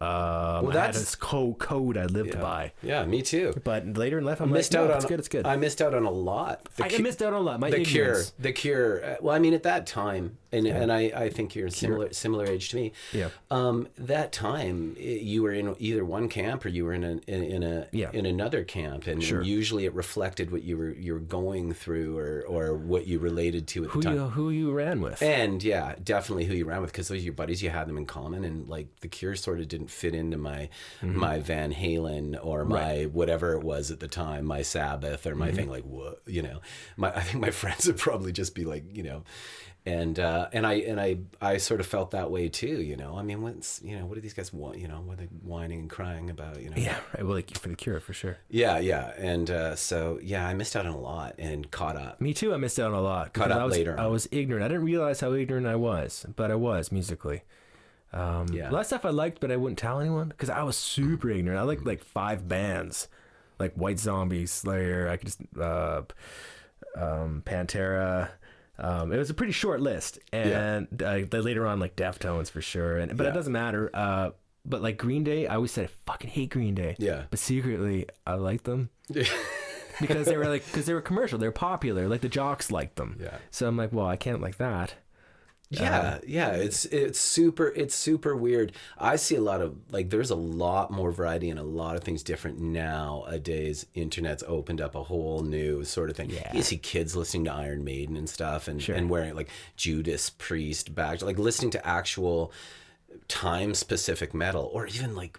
I had this code I lived by. Yeah, me too. But later in life, I'm like, no, it's good. I missed out on a lot. I missed out on a lot. The Cure. Well, I mean, at that time, and I think you're similar age to me. Yeah. That time, you were in either one camp or you were in another camp, and usually it reflected what you were going through or what you related to at the time. Who you ran with. And yeah, definitely who you ran with, because those are your buddies. You had them in common, and like the Cure sort of didn't fit into my Van Halen or my whatever it was at the time, my Sabbath or my thing, like what, I think my friends would probably just be like, and I sort of felt that way too, I mean, what do these guys want, what are they whining and crying about, Yeah, right. Well, like for the Cure, for sure. Yeah. And so yeah, I missed out on a lot and caught up. Me too. I missed out on a lot. Caught up later. I was ignorant. I didn't realize how ignorant I was, but I was musically. A lot of stuff I liked, but I wouldn't tell anyone because I was super ignorant. I liked like 5 bands, like White Zombie, Slayer. I could just Pantera. It was a pretty short list, and later on like Deftones for sure. But it doesn't matter. But like Green Day, I always said I fucking hate Green Day. Yeah. But secretly, I liked them. because they were commercial. They were popular. Like the jocks liked them. Yeah. So I'm like, well, I can't like that. Yeah, it's super weird. I see a lot of there's a lot more variety and a lot of things different nowadays. Internet's opened up a whole new sort of thing. Yeah. You see kids listening to Iron Maiden and stuff, and wearing like Judas Priest bags, like listening to actual time specific metal, or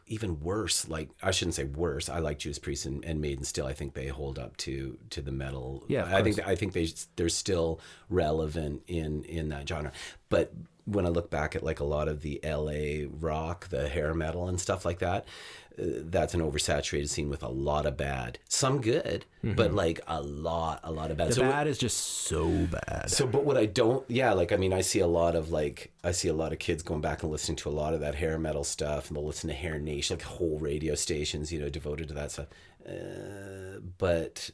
even worse, like I shouldn't say worse, I like Judas Priest and Maiden still. I think they hold up to the metal. I think they're still relevant in that genre, but when I look back at like a lot of the LA rock, the hair metal and stuff like that, that's an oversaturated scene with a lot of bad, some good, but like a lot of bad. The bad is just so bad. So, but what I don't, like, I mean, I see a lot of kids going back and listening to a lot of that hair metal stuff, and they'll listen to Hair Nation, like whole radio stations, devoted to that stuff. But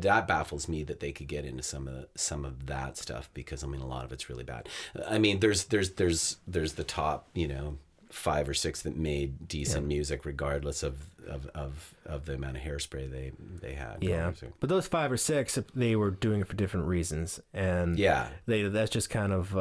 that baffles me that they could get into some of that stuff, because I mean, a lot of it's really bad. I mean, there's the top, 5 or 6 that made decent music regardless of the amount of hairspray they had. Yeah, but those 5 or 6, they were doing it for different reasons, and that's just kind of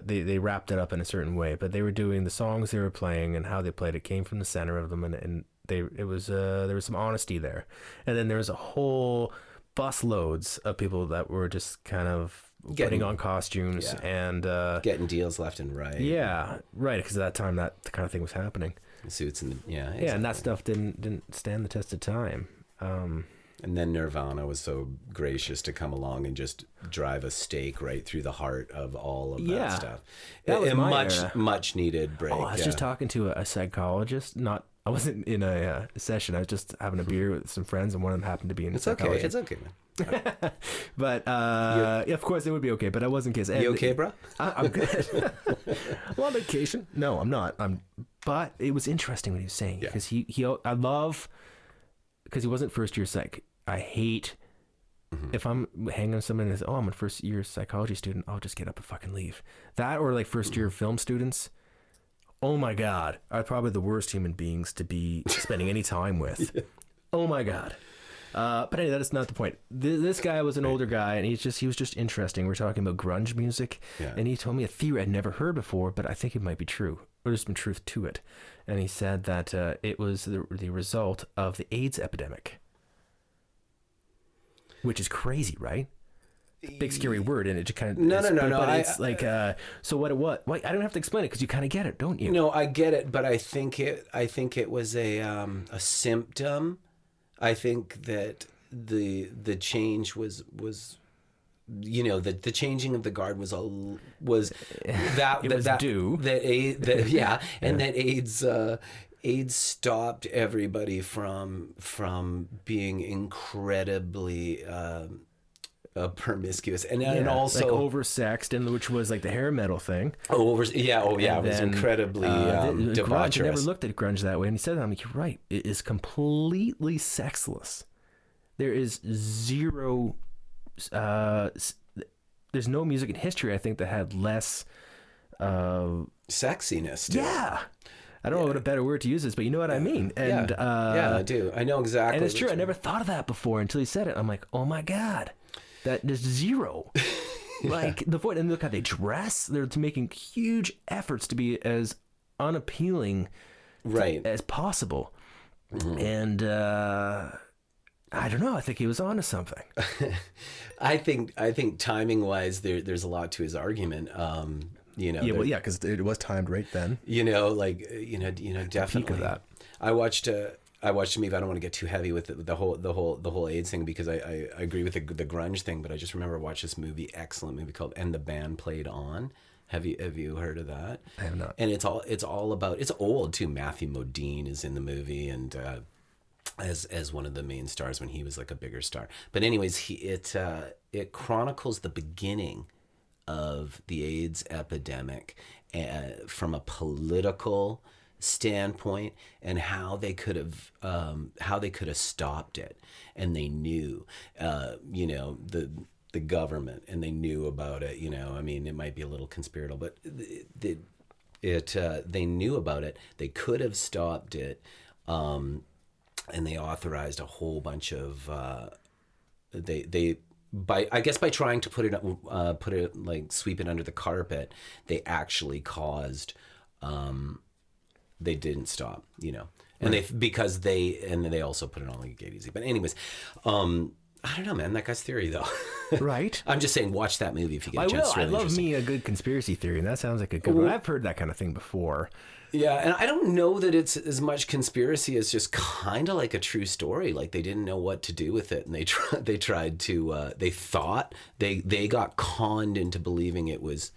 they wrapped it up in a certain way. But they were doing the songs they were playing and how they played it came from the center of them, and there was some honesty there. And then there was a whole bus loads of people that were just kind of putting on costumes and getting deals left and right. Yeah, right. Because at that time, that kind of thing was happening. Suits and exactly. And that stuff didn't stand the test of time. And then Nirvana was so gracious to come along and just drive a stake right through the heart of all of that stuff. That was much needed break. Oh, I was just talking to a psychologist. I wasn't in a session. I was just having a beer with some friends, and one of them happened to be in psychology. It's okay, man. But of course it would be okay, but I wasn't kidding. You okay, bro? I'm good. I'm on vacation. No, I'm not. But it was interesting what he was saying, because I love, because he wasn't first year psych. I hate if I'm hanging with someone and says, I'm a first year psychology student, I'll just get up and fucking leave. That, or like first year film students. Oh my God, are probably the worst human beings to be spending any time with. Oh my God. But anyway, that is not the point. This guy was an older guy, and he was just interesting. We're talking about grunge music, and he told me a theory I'd never heard before, but I think it might be true, or there's some truth to it. And he said that it was the result of the AIDS epidemic, which is crazy, right? Big scary word, and it just kind of no. It's like so what? Well, I don't have to explain it because you kind of get it, don't you? No, I get it, but I think it was a symptom. I think that the change was the changing of the guard was AIDS stopped everybody from being incredibly promiscuous and also like oversexed, and which was like the hair metal thing. It was incredibly debaucherous. Grunge, I never looked at grunge that way, and he said that. I'm like, you're right. It is completely sexless. There is zero. There's no music in history, I think, that had less sexiness to it. Yeah. I don't know what a better word to use is, but you know what I mean. And I do. I know exactly. And it's true. I never thought of that before until he said it. I'm like, oh my God. That is zero. Like the point, and look how they dress. They're making huge efforts to be as unappealing as possible. Mm-hmm. And I don't know. I think he was onto something. I think timing wise, there's a lot to his argument. Because it was timed right then. Definitely. Of that. I watched a movie. I don't want to get too heavy with the whole AIDS thing, because I agree with the grunge thing, but I just remember watching this excellent movie called "And the Band Played On." Have you heard of that? I have not. And it's all about, it's old too. Matthew Modine is in the movie, and as one of the main stars when he was like a bigger star. But anyways, it chronicles the beginning of the AIDS epidemic from a political standpoint, and how they could have stopped it. And they knew the government, and they knew about it. I mean, it might be a little conspiratorial, but they knew about it. They could have stopped it, and they authorized a whole bunch of by trying to put it like sweep it under the carpet, they actually caused they didn't stop, and they also put it on like Get Easy. But anyways, I don't know, man. That guy's theory, though. Right? I'm just saying, watch that movie if you get a chance. I will. I love me a good conspiracy theory, and that sounds like a good one. I've heard that kind of thing before. Yeah, and I don't know that it's as much conspiracy as just kind of like a true story. Like they didn't know what to do with it, and they tried to. They thought they got conned into believing it was.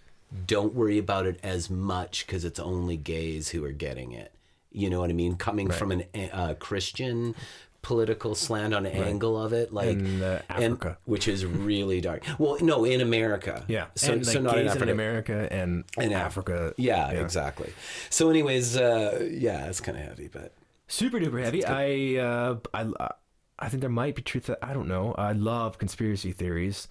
Don't worry about it as much because it's only gays who are getting it. You know what I mean? Coming from an Christian political slant on an angle of it, like in Africa, which is really dark. Well, no, in America, so not gays in Africa and Africa, yeah, exactly. So, anyways, it's kind of heavy, but super duper heavy. I think there might be truth that I don't know. I love conspiracy theories.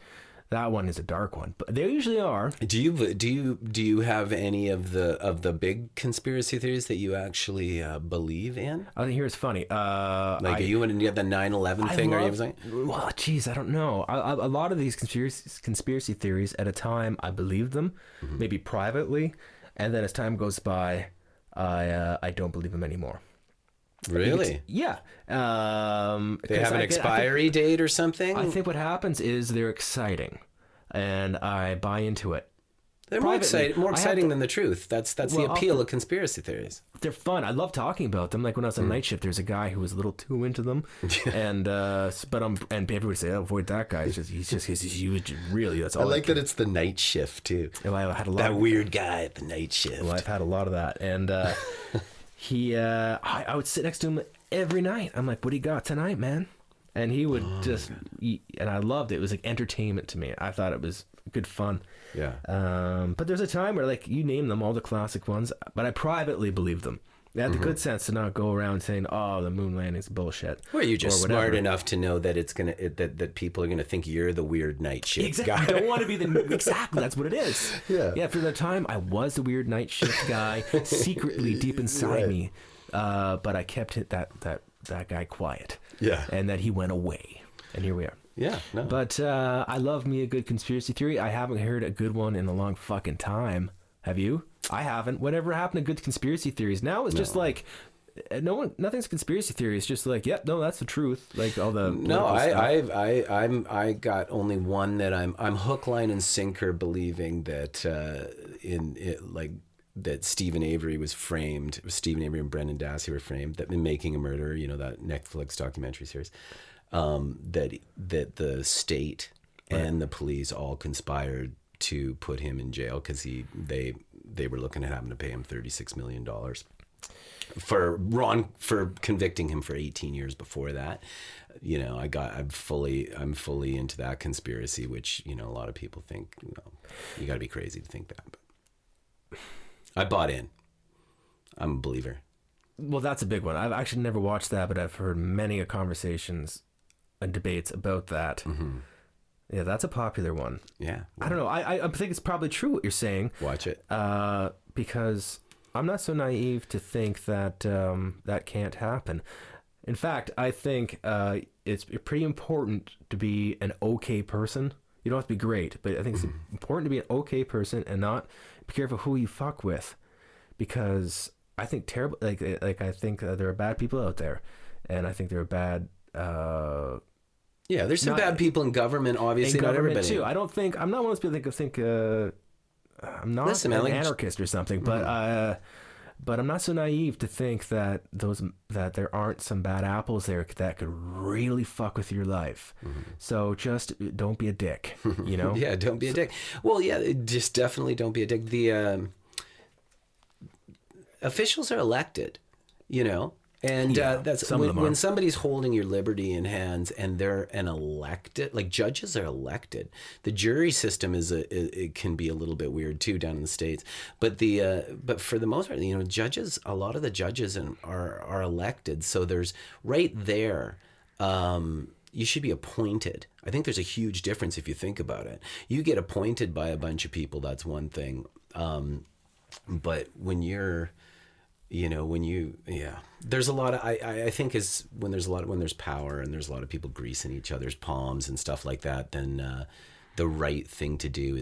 That one is a dark one, but they usually are. Do you have any of the big conspiracy theories that you actually believe in? I think here's funny. Are you in the 9/11 thing? Are you saying? Well, geez, I don't know. A lot of these conspiracy theories at a time, I believed them, maybe privately, and then as time goes by, I don't believe them anymore. Really? Yeah. They have an expiry date or something? I think what happens is they're exciting, and I buy into it. They're more exciting than the truth. That's the appeal of conspiracy theories. They're fun. I love talking about them. Like when I was on night shift, there's a guy who was a little too into them, and everybody say, "Oh, avoid that guy." He's really. That's all. I like that it's the night shift too. Well, I had a lot that weird guy at the night shift. Well, I've had a lot of that, and I would sit next to him every night. I'm like, "What do you got tonight, man?" And he would and I loved it. It was like entertainment to me. I thought it was good fun. Yeah. But there's a time where, like, you name them, all the classic ones, but I privately believed them. They had the good sense to not go around saying, "Oh, the moon landing's bullshit." Well, you're just smart enough to know that it's that people are gonna think you're the weird night shift guy. You don't want to be exactly. That's what it is. Yeah. For the time, I was the weird night shift guy, secretly deep inside me, but I kept that guy quiet. Yeah. And that he went away, and here we are. Yeah. No. But I love me a good conspiracy theory. I haven't heard a good one in a long fucking time. Have you? I haven't. Whatever happened to good conspiracy theories? Now it's just like nothing's a conspiracy theory. It's just like, yep, no, that's the truth. Like all the I got only one that I'm hook, line, and sinker believing that that Stephen Avery was framed. Stephen Avery and Brendan Dassey were framed. That in Making a Murderer, that Netflix documentary series. That the state and the police all conspired to put him in jail because they were looking at having to pay him $36 million for convicting him for 18 years before that. I'm fully into that conspiracy, which a lot of people think you got to be crazy to think that. But I bought in. I'm a believer. Well, that's a big one. I've actually never watched that, but I've heard many conversations and debates about that. Mm-hmm. Yeah, that's a popular one. Yeah. Well, I don't know. I think it's probably true what you're saying. Watch it. Because I'm not so naive to think that that can't happen. In fact, I think it's pretty important to be an okay person. You don't have to be great, but I think it's important to be an okay person and not be careful who you fuck with. Because I think terrible, like I think there are bad people out there, and I think there are bad. There's some bad people in government, obviously, not everybody. Too. I'm not one of those people that think I'm not an anarchist or something, but I'm not so naive to think that there aren't some bad apples there that could really fuck with your life. Mm-hmm. So just don't be a dick, Yeah, don't be a dick. Well, yeah, just definitely don't be a dick. The officials are elected, And that's when somebody's holding your liberty in hands and they're an elected, like judges are elected. The jury system it can be a little bit weird too down in the States, but but for the most part, judges, a lot of the judges are elected. So there's right there, you should be appointed. I think there's a huge difference if you think about it. You get appointed by a bunch of people, that's one thing. But when you're there's a lot of, I think when there's power and there's a lot of people greasing each other's palms and stuff like that, then the right thing to do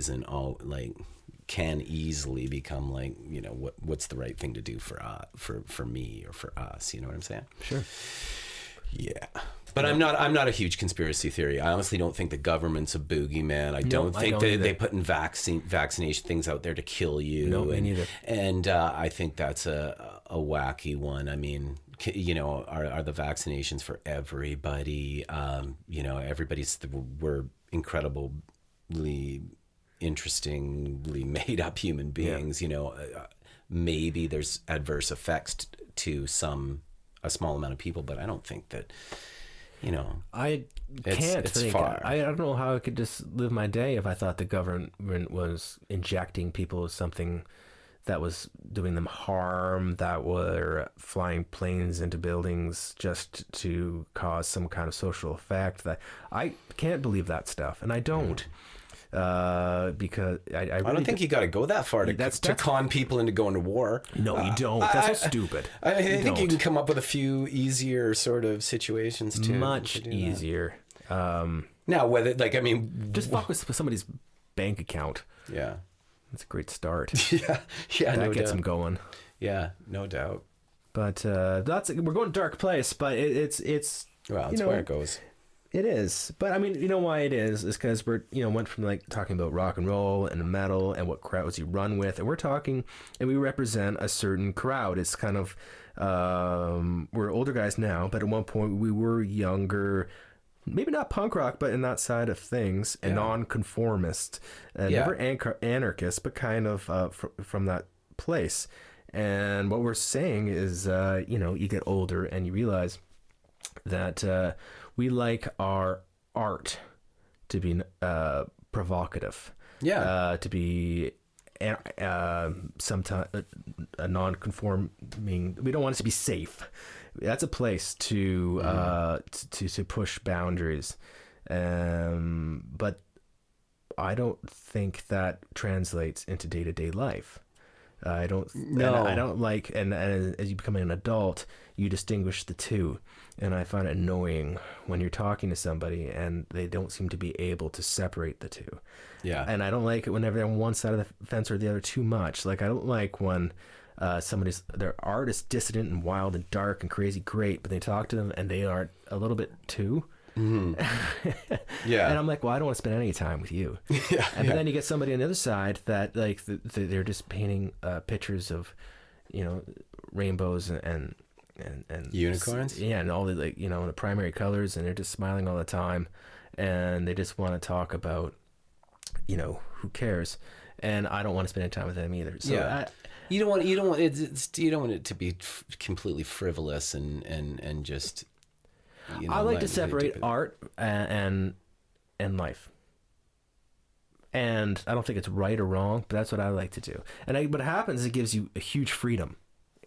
can easily become what's the right thing to do for me or for us, you know what I'm saying? Sure. Yeah. But I'm not a huge conspiracy theory. I honestly don't think the government's a boogeyman. I don't think they put in vaccination things out there to kill you. No, me neither. And I think that's a wacky one. I mean, are the vaccinations for everybody? We're incredibly interestingly made up human beings. Maybe there's adverse effects to a small amount of people, but I don't think that, it's far. I don't know how I could just live my day if I thought the government was injecting people with something that was doing them harm, that were flying planes into buildings just to cause some kind of social effect. That I can't believe that stuff, and I don't. Because I really don't think you got to go that far to con people into going to war. No, you don't. That's so stupid. I think you can come up with a few easier sort of situations too. Much easier. Now, whether just fuck with somebody's bank account. Yeah, that's a great start. yeah, that gets them going. Yeah, no doubt. But we're going dark place. But it's well, it's where it goes. It is, but I mean, you know why it is because we're went from like talking about rock and roll and metal and what crowds you run with, and we're talking and we represent a certain crowd. It's kind of we're older guys now, but at one point we were younger, maybe not punk rock, but in that side of things, and non-conformist, never anarchist, but kind of from that place. And what we're saying is, you get older and you realize that we like our art to be provocative, to be sometimes a non-conforming. We don't want it to be safe. That's a place to push boundaries, but I don't think that translates into day-to-day life. I don't. No. I don't like. And as you become an adult, you distinguish the two, and I find it annoying when you're talking to somebody and they don't seem to be able to separate the two. Yeah. And I don't like it whenever they're on one side of the fence or the other too much. Like I don't like when their art is dissident and wild and dark and crazy great, but they talk to them and they are a little bit too. Mm-hmm. Yeah. And I'm like, well, I don't want to spend any time with you. And then you get somebody on the other side that like they're just painting pictures of, rainbows and unicorns. And all the the primary colors, and they're just smiling all the time, and they just want to talk about, who cares? And I don't want to spend any time with them either. So you don't want it to be completely frivolous and just. I like to separate art and life, and I don't think it's right or wrong, but that's what I like to do. And what happens is it gives you a huge freedom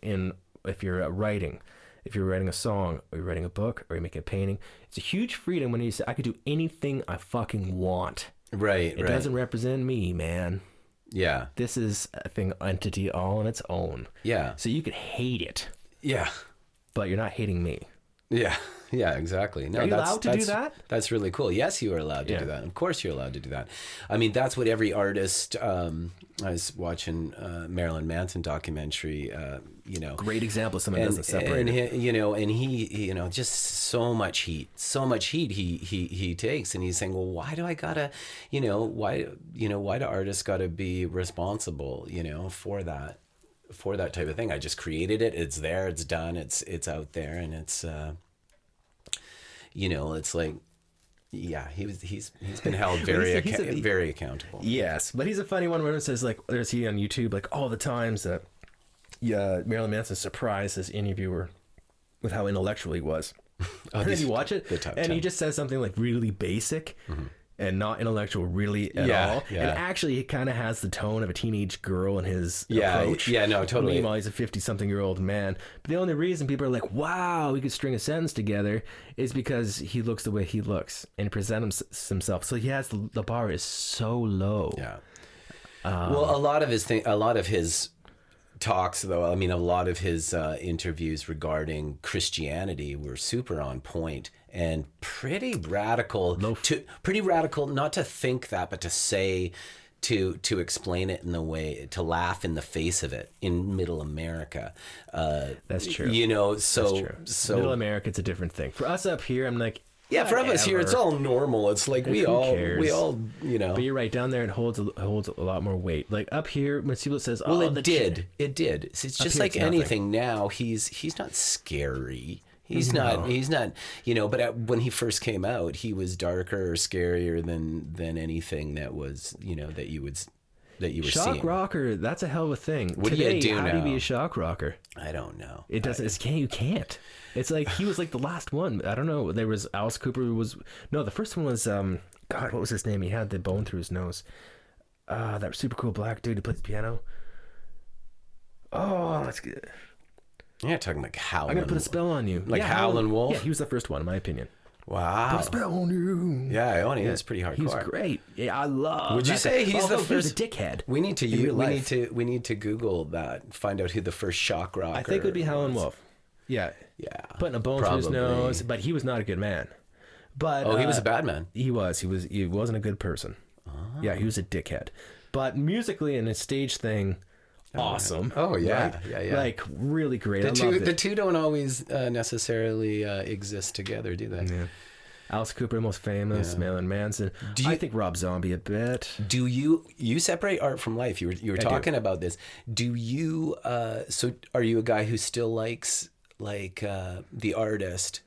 if you're writing a song, or you're writing a book, or you're making a painting. It's a huge freedom when you say, I could do anything I fucking want. Right. It doesn't represent me, man. Yeah. This is a entity all on its own. Yeah. So you could hate it. Yeah. But you're not hating me. Yeah. Yeah, exactly. No, are you allowed to do that? That's really cool. Yes, you are allowed to do that. Of course you're allowed to do that. I mean, that's what every artist, I was watching Marilyn Manson documentary, Great example of someone doesn't separate. And he just so much heat he takes. And he's saying, well, why do I gotta, why do artists gotta be responsible, for that type of thing? I just created it. It's there. It's done. It's out there, and it's, it's like, he's been held very accountable. Yes, but he's a funny one where it says, like, there's he on YouTube, like, all the times that Marilyn Manson surprised his interviewer with how intellectual he was. And then you watch it, and he just says something like really basic. Mm-hmm. And not intellectual really at all. Yeah. And actually, he kind of has the tone of a teenage girl in his approach. Yeah, no, totally. Meanwhile, he's a 50-something-year-old man. But the only reason people are like, wow, he could string a sentence together is because he looks the way he looks and presents himself. So he has the bar is so low. Yeah. Well, a lot of his talks, though, I mean, a lot of his interviews regarding Christianity were super on point and pretty radical. Not to think that, but to say to explain it in the way, to laugh in the face of it in Middle America. That's true. You know, so Middle America, it's a different thing. For us up here, I'm like, yeah, for us here, it's all normal. It's like we all, you know. But you're right, down there it holds a lot more weight. Like up here, when people says, "Oh, well, it did." It's just like anything now. He's not scary. He's not, you know, but when he first came out, he was darker or scarier than anything that was, you know, that you were shock seeing. rocker, that's a hell of a thing. What Today, do you do how now? do you be a shock rocker? I don't know. It doesn't, you can't. It's like, he was like the last one. I don't know. There was, Alice Cooper the first one was, God, what was his name? He had the bone through his nose. That super cool black dude who plays piano. Oh, that's good. Yeah, talking like Howlin'. I'm going to put a spell on you. Like Howlin' Wolf? Yeah, he was the first one, in my opinion. Wow. Put a spell on you. Yeah, it's pretty hardcore. He was great. Yeah, I love Would you say he's the first? He's a dickhead. We need to Google that, find out who the first shock rocker. I think it would be Howlin' Wolf. Yeah. Yeah. Putting a bone through his nose, but he was not a good man. But he was a bad man. He wasn't a good person. Oh. Yeah, he was a dickhead. But musically and his stage thing, awesome. Oh yeah, right? yeah. Like really great. The two don't always necessarily exist together, do they? Yeah. Alice Cooper, most famous. Marilyn Manson. I think Rob Zombie a bit. Do you separate art from life? You were talking about this. Do you? So are you a guy who still likes the artist?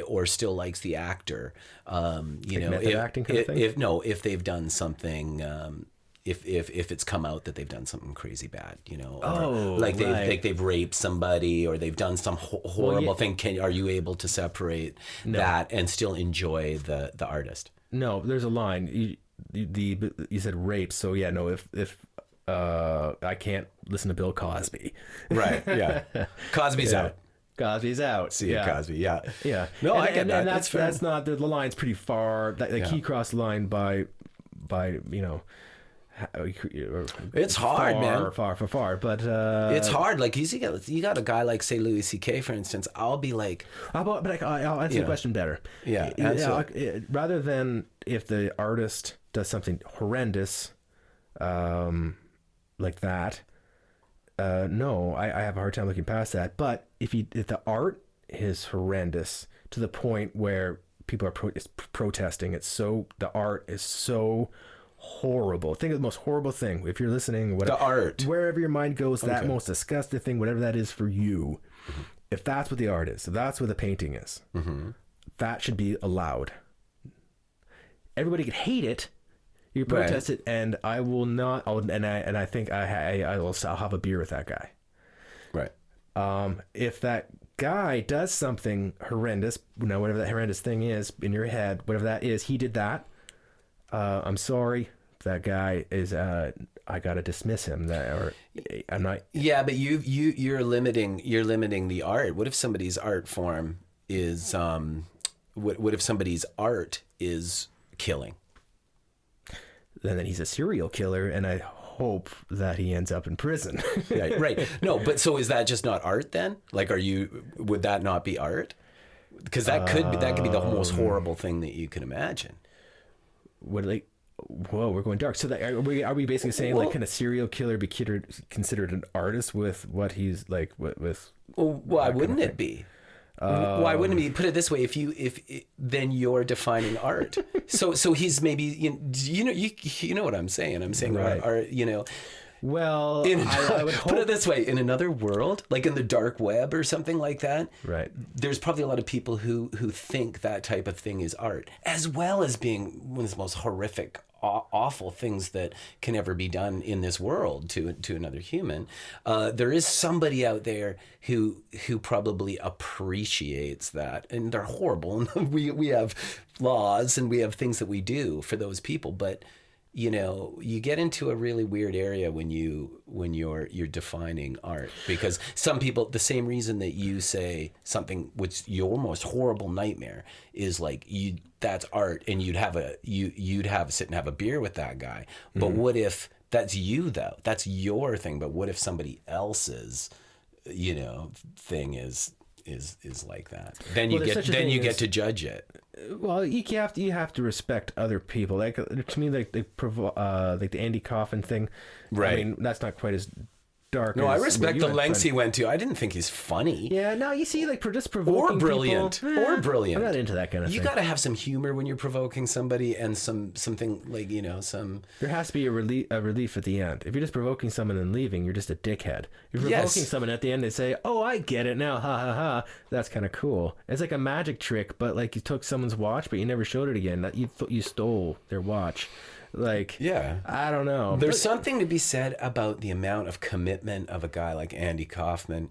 Or still likes the actor, you know, acting kind of thing? If they've done something, if it's come out that they've done something crazy bad, you know, or they've raped somebody or they've done some horrible thing. Are you able to separate that and still enjoy the artist? No, there's a line. You said rape, so yeah, no. If I can't listen to Bill Cosby, right? Yeah, Cosby's out. Cosby's out. See ya, Cosby. Yeah. Yeah. No, I get that. And that's not the line's pretty far. He crossed the line by you know. It's hard, man. Far. But it's hard. Like you got a guy like say Louis C.K. for instance. I'll be like, I'll answer the question better. Yeah. Rather than if the artist does something horrendous, like that. No, I have a hard time looking past that. But if the art is horrendous to the point where people are protesting, the art is so horrible. Think of the most horrible thing. If you're listening, whatever, the art, wherever your mind goes, that most disgusting thing, whatever that is for you. Mm-hmm. If that's what the art is, if that's what the painting is, that should be allowed. Everybody can hate it. You protest it, and I will not. I think I'll have a beer with that guy. Right. If that guy does something horrendous, whatever that horrendous thing is in your head, whatever that is, he did that. I'm sorry. That guy is. I gotta dismiss him. I'm not. Yeah, but you're limiting the art. What if somebody's art form is what if somebody's art is killing? Then he's a serial killer, and I hope that he ends up in prison. Right. No, but so is that just not art then? Like, would that not be art? Because that could be the most horrible thing that you can imagine. Whoa, we're going dark. So are we basically saying can a serial killer be considered an artist with what he's like with? Well, why wouldn't it be? Why wouldn't he? Put it this way: then you're defining art. So he's maybe you know what I'm saying. I'm saying right. art. You know. Well, I would hope... put it this way: in another world, like in the dark web or something like that, right? There's probably a lot of people who think that type of thing is art, as well as being one of the most horrific, awful things that can ever be done in this world to another human. There is somebody out there who probably appreciates that, and they're horrible. And we have laws and we have things that we do for those people, but. You know, you get into a really weird area when you're defining art, because some people, the same reason that you say something which your most horrible nightmare is like that's art, and you'd sit and have a beer with that guy. But what if that's you though? That's your thing. But what if somebody else's, thing is is like that. Then you get to judge it. Well, you have to respect other people. Like to me, like like the Andy Kaufman thing. Right. I mean, that's not quite as dark. No, I respect the lengths he went to. I didn't think he's funny. Yeah, no, you see, like just provoking or brilliant, people, or brilliant. I'm not into that kind of thing. You got to have some humor when you're provoking somebody, and something like some. There has to be a relief at the end. If you're just provoking someone and leaving, you're just a dickhead. You're provoking someone at the end. They say, "Oh, I get it now." Ha ha ha. That's kind of cool. It's like a magic trick, but like you took someone's watch, but you never showed it again. That you stole their watch. Like, yeah, I don't know. There's something to be said about the amount of commitment of a guy like Andy Kaufman,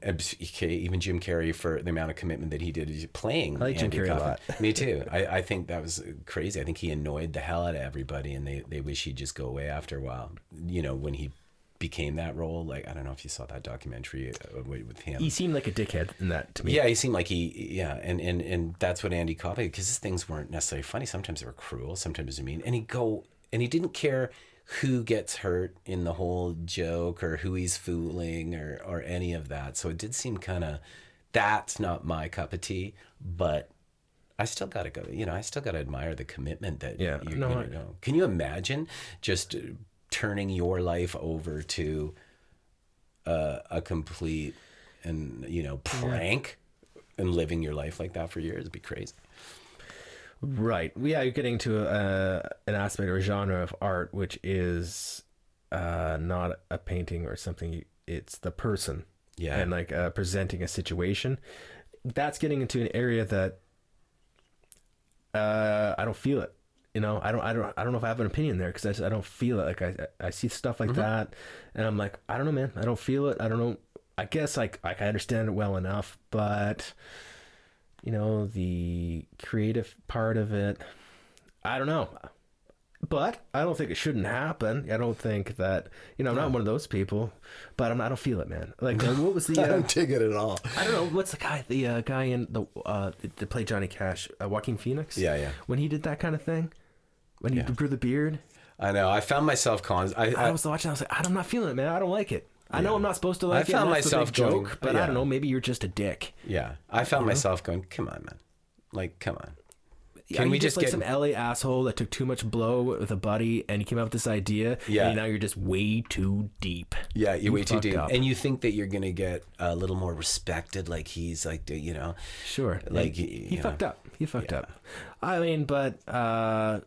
even Jim Carrey, for the amount of commitment that he did playing. I like Andy Jim Carrey Kaufman. a lot. Me too. I think that was crazy. I think he annoyed the hell out of everybody, and they wish he'd just go away after a while. You know, when he became that role, like, I don't know if you saw that documentary with him. He seemed like a dickhead in that to me. Yeah, he seemed like and that's what Andy Kaufman, because his things weren't necessarily funny. Sometimes they were cruel, sometimes they were mean, and he didn't care who gets hurt in the whole joke or who he's fooling or any of that. So it did seem kind of, that's not my cup of tea, but I still got to go, I still got to admire the commitment that you know. Can you imagine just turning your life over to a complete and, prank and living your life like that for years? It'd be crazy. Right. Yeah, you're getting to an aspect or a genre of art which is not a painting or something. It's the person. Yeah. And like presenting a situation. That's getting into an area that I don't feel it. I don't know if I have an opinion there, because I don't feel it. Like I see stuff like that, and I'm like, I don't know, man. I don't feel it. I don't know. I guess like I understand it well enough, but the creative part of it, I don't know. But I don't think it shouldn't happen. I don't think that, I'm not one of those people, but I don't feel it, man. Like, what was the... I don't dig it at all. I don't know. What's the guy in that played Johnny Cash, Joaquin Phoenix? Yeah. When he did that kind of thing? When he grew the beard? I know. I found myself... I was watching, I was like, I'm not feeling it, man. I don't like it. I know I'm not supposed to like it. I found myself going, joke, but I don't know. Maybe you're just a dick. Yeah. I found myself going, come on, man. Like, come on. Can we just like some LA asshole that took too much blow with a buddy and he came up with this idea? Yeah. And now you're just way too deep. Yeah, you're way too deep. Up. And you think that you're going to get a little more respected, like he's like, Sure. Like, he fucked up. He fucked up. I mean, but I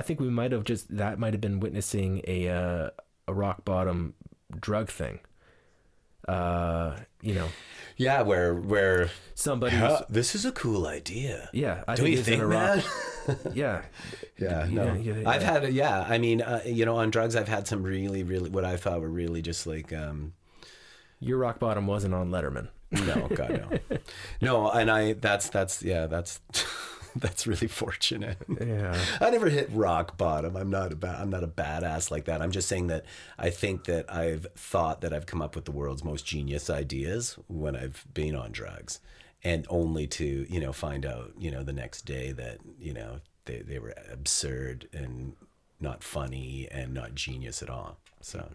think we might have been witnessing a rock bottom drug thing. Yeah, where somebody this is a cool idea. Yeah, do you think, man? Yeah. No. I've had I mean, on drugs I've had some really what I thought were really just like your rock bottom wasn't on Letterman. No, God no. No, and that's that's really fortunate. Yeah. I never hit rock bottom. I'm not a badass like that. I'm just saying that I think that I've thought that I've come up with the world's most genius ideas when I've been on drugs, and only to, find out, the next day that, they were absurd and not funny and not genius at all. So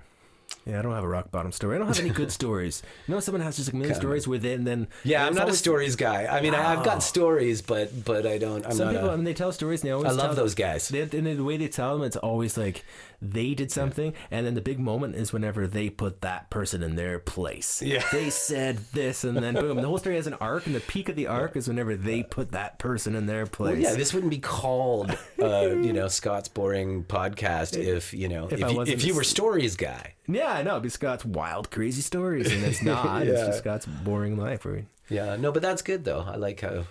yeah, I don't have a rock bottom story. I don't have any good stories. Someone has just a million stories within. Then I'm not a stories guy. I mean, I've got stories, but I don't. Some people, they tell stories, and they always. I love those guys. And the way they tell them, it's always like they did something, and then the big moment is whenever they put that person in their place. Yeah, they said this, and then boom. The whole story has an arc, and the peak of the arc is whenever they put that person in their place. Well, yeah, this wouldn't be called, Scott's Boring Podcast if you were stories guy. Yeah, I know. It'd be Scott's wild, crazy stories, and it's not. It's just Scott's boring life. Yeah, no, but that's good though. I like that.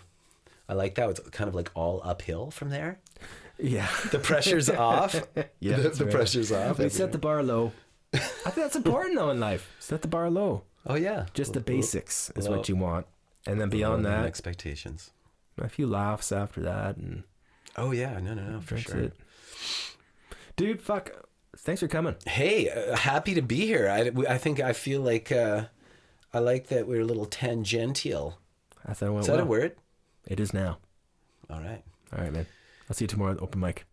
It's kind of like all uphill from there. Yeah, the pressure's off. Yeah, the pressure's off. We set the bar low. I think that's important though in life. Set the bar low. Oh yeah, just the basics is what you want, and then beyond that, expectations. A few laughs after that, and oh yeah, no, for sure, it. Dude. Fuck. Thanks for coming. Hey, happy to be here. I feel like I like that we're a little tangential. I thought it went Is that a word? It is now. All right, man. I'll see you tomorrow at the open mic.